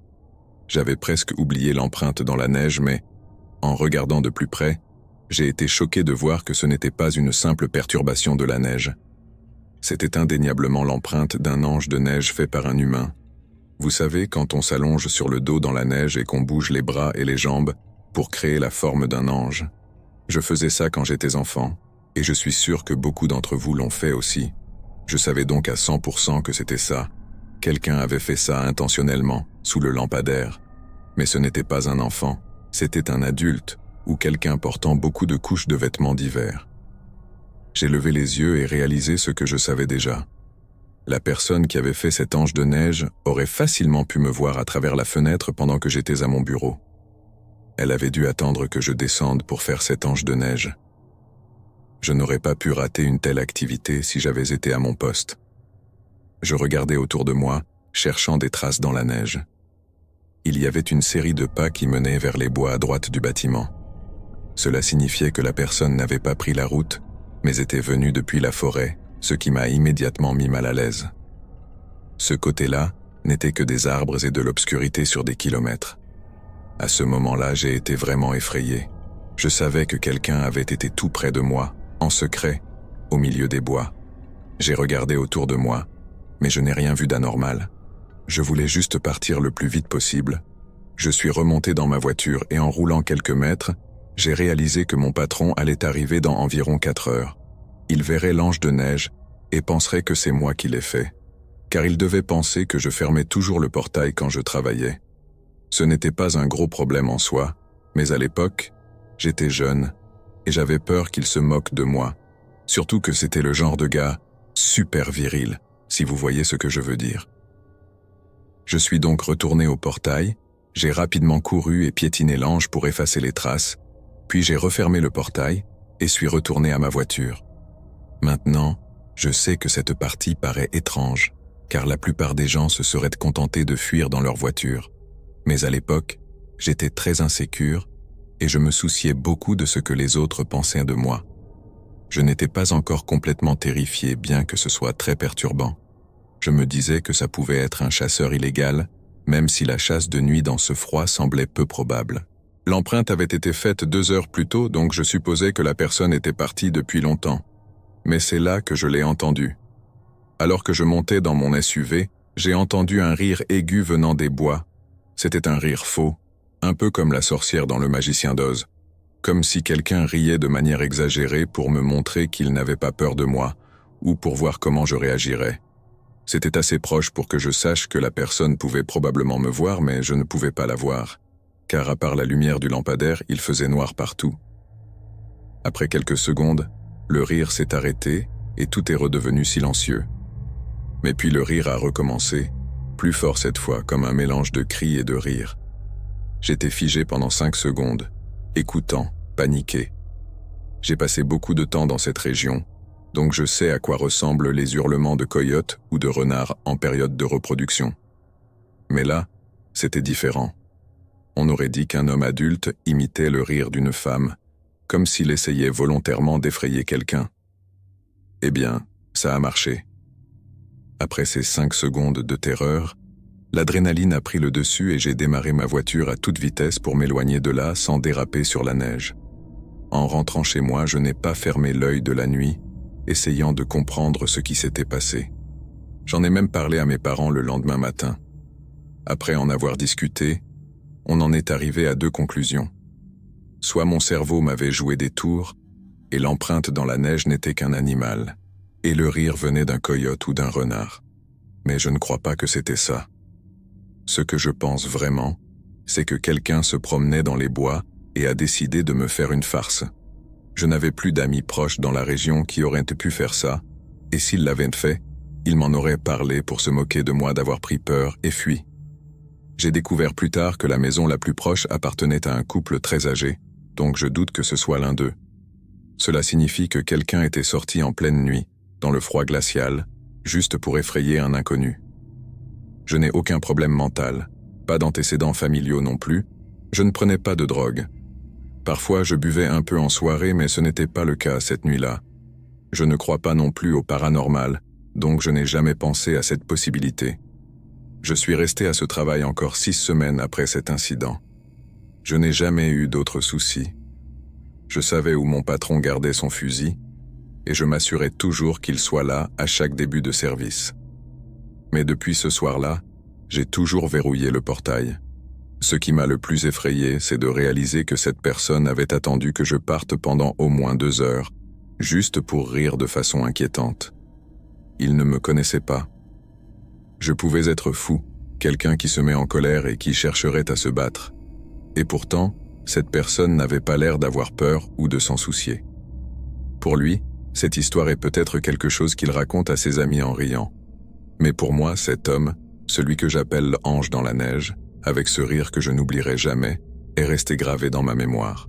Speaker 1: J'avais presque oublié l'empreinte dans la neige, mais, en regardant de plus près, j'ai été choqué de voir que ce n'était pas une simple perturbation de la neige. C'était indéniablement l'empreinte d'un ange de neige fait par un humain. Vous savez, quand on s'allonge sur le dos dans la neige et qu'on bouge les bras et les jambes pour créer la forme d'un ange. Je faisais ça quand j'étais enfant, et je suis sûr que beaucoup d'entre vous l'ont fait aussi. Je savais donc à 100% que c'était ça. Quelqu'un avait fait ça intentionnellement, sous le lampadaire. Mais ce n'était pas un enfant, c'était un adulte, ou quelqu'un portant beaucoup de couches de vêtements d'hiver. J'ai levé les yeux et réalisé ce que je savais déjà. La personne qui avait fait cet ange de neige aurait facilement pu me voir à travers la fenêtre pendant que j'étais à mon bureau. Elle avait dû attendre que je descende pour faire cet ange de neige. Je n'aurais pas pu rater une telle activité si j'avais été à mon poste. Je regardais autour de moi, cherchant des traces dans la neige. Il y avait une série de pas qui menaient vers les bois à droite du bâtiment. Cela signifiait que la personne n'avait pas pris la route, mais était venue depuis la forêt, ce qui m'a immédiatement mis mal à l'aise. Ce côté-là n'était que des arbres et de l'obscurité sur des kilomètres. À ce moment-là, j'ai été vraiment effrayé. Je savais que quelqu'un avait été tout près de moi, en secret, au milieu des bois. J'ai regardé autour de moi, mais je n'ai rien vu d'anormal. Je voulais juste partir le plus vite possible. Je suis remonté dans ma voiture et en roulant quelques mètres, j'ai réalisé que mon patron allait arriver dans environ 4 heures. Il verrait l'ange de neige et penserait que c'est moi qui l'ai fait, car il devait penser que je fermais toujours le portail quand je travaillais. Ce n'était pas un gros problème en soi, mais à l'époque, j'étais jeune et j'avais peur qu'il se moque de moi, surtout que c'était le genre de gars super viril, si vous voyez ce que je veux dire. Je suis donc retourné au portail, j'ai rapidement couru et piétiné l'ange pour effacer les traces, puis j'ai refermé le portail et suis retourné à ma voiture. Maintenant, je sais que cette partie paraît étrange, car la plupart des gens se seraient contentés de fuir dans leur voiture. Mais à l'époque, j'étais très insécure et je me souciais beaucoup de ce que les autres pensaient de moi. Je n'étais pas encore complètement terrifié, bien que ce soit très perturbant. Je me disais que ça pouvait être un chasseur illégal, même si la chasse de nuit dans ce froid semblait peu probable. L'empreinte avait été faite 2 heures plus tôt, donc je supposais que la personne était partie depuis longtemps. Mais c'est là que je l'ai entendu. Alors que je montais dans mon SUV, j'ai entendu un rire aigu venant des bois. C'était un rire faux, un peu comme la sorcière dans Le Magicien d'Oz. Comme si quelqu'un riait de manière exagérée pour me montrer qu'il n'avait pas peur de moi, ou pour voir comment je réagirais. C'était assez proche pour que je sache que la personne pouvait probablement me voir, mais je ne pouvais pas la voir, car à part la lumière du lampadaire, il faisait noir partout. Après quelques secondes, le rire s'est arrêté et tout est redevenu silencieux. Mais puis le rire a recommencé, plus fort cette fois, comme un mélange de cris et de rires. J'étais figé pendant 5 secondes, écoutant, paniqué. J'ai passé beaucoup de temps dans cette région, donc je sais à quoi ressemblent les hurlements de coyotes ou de renards en période de reproduction. Mais là, c'était différent. On aurait dit qu'un homme adulte imitait le rire d'une femme, comme s'il essayait volontairement d'effrayer quelqu'un. Eh bien, ça a marché. Après ces 5 secondes de terreur, l'adrénaline a pris le dessus et j'ai démarré ma voiture à toute vitesse pour m'éloigner de là sans déraper sur la neige. En rentrant chez moi, je n'ai pas fermé l'œil de la nuit, essayant de comprendre ce qui s'était passé. J'en ai même parlé à mes parents le lendemain matin. Après en avoir discuté, on en est arrivé à 2 conclusions. Soit mon cerveau m'avait joué des tours, et l'empreinte dans la neige n'était qu'un animal, et le rire venait d'un coyote ou d'un renard. Mais je ne crois pas que c'était ça. Ce que je pense vraiment, c'est que quelqu'un se promenait dans les bois et a décidé de me faire une farce. Je n'avais plus d'amis proches dans la région qui auraient pu faire ça, et s'ils l'avaient fait, ils m'en auraient parlé pour se moquer de moi d'avoir pris peur et fui. J'ai découvert plus tard que la maison la plus proche appartenait à un couple très âgé, donc je doute que ce soit l'un d'eux. Cela signifie que quelqu'un était sorti en pleine nuit, dans le froid glacial, juste pour effrayer un inconnu. Je n'ai aucun problème mental, pas d'antécédents familiaux non plus, je ne prenais pas de drogue. Parfois je buvais un peu en soirée, mais ce n'était pas le cas cette nuit-là. Je ne crois pas non plus au paranormal, donc je n'ai jamais pensé à cette possibilité. Je suis resté à ce travail encore 6 semaines après cet incident. Je n'ai jamais eu d'autres soucis. Je savais où mon patron gardait son fusil, et je m'assurais toujours qu'il soit là à chaque début de service. Mais depuis ce soir-là, j'ai toujours verrouillé le portail. Ce qui m'a le plus effrayé, c'est de réaliser que cette personne avait attendu que je parte pendant au moins 2 heures, juste pour rire de façon inquiétante. Il ne me connaissait pas. Je pouvais être fou, quelqu'un qui se met en colère et qui chercherait à se battre. Et pourtant, cette personne n'avait pas l'air d'avoir peur ou de s'en soucier. Pour lui, cette histoire est peut-être quelque chose qu'il raconte à ses amis en riant. Mais pour moi, cet homme, celui que j'appelle l'ange dans la neige, avec ce rire que je n'oublierai jamais, est resté gravé dans ma mémoire.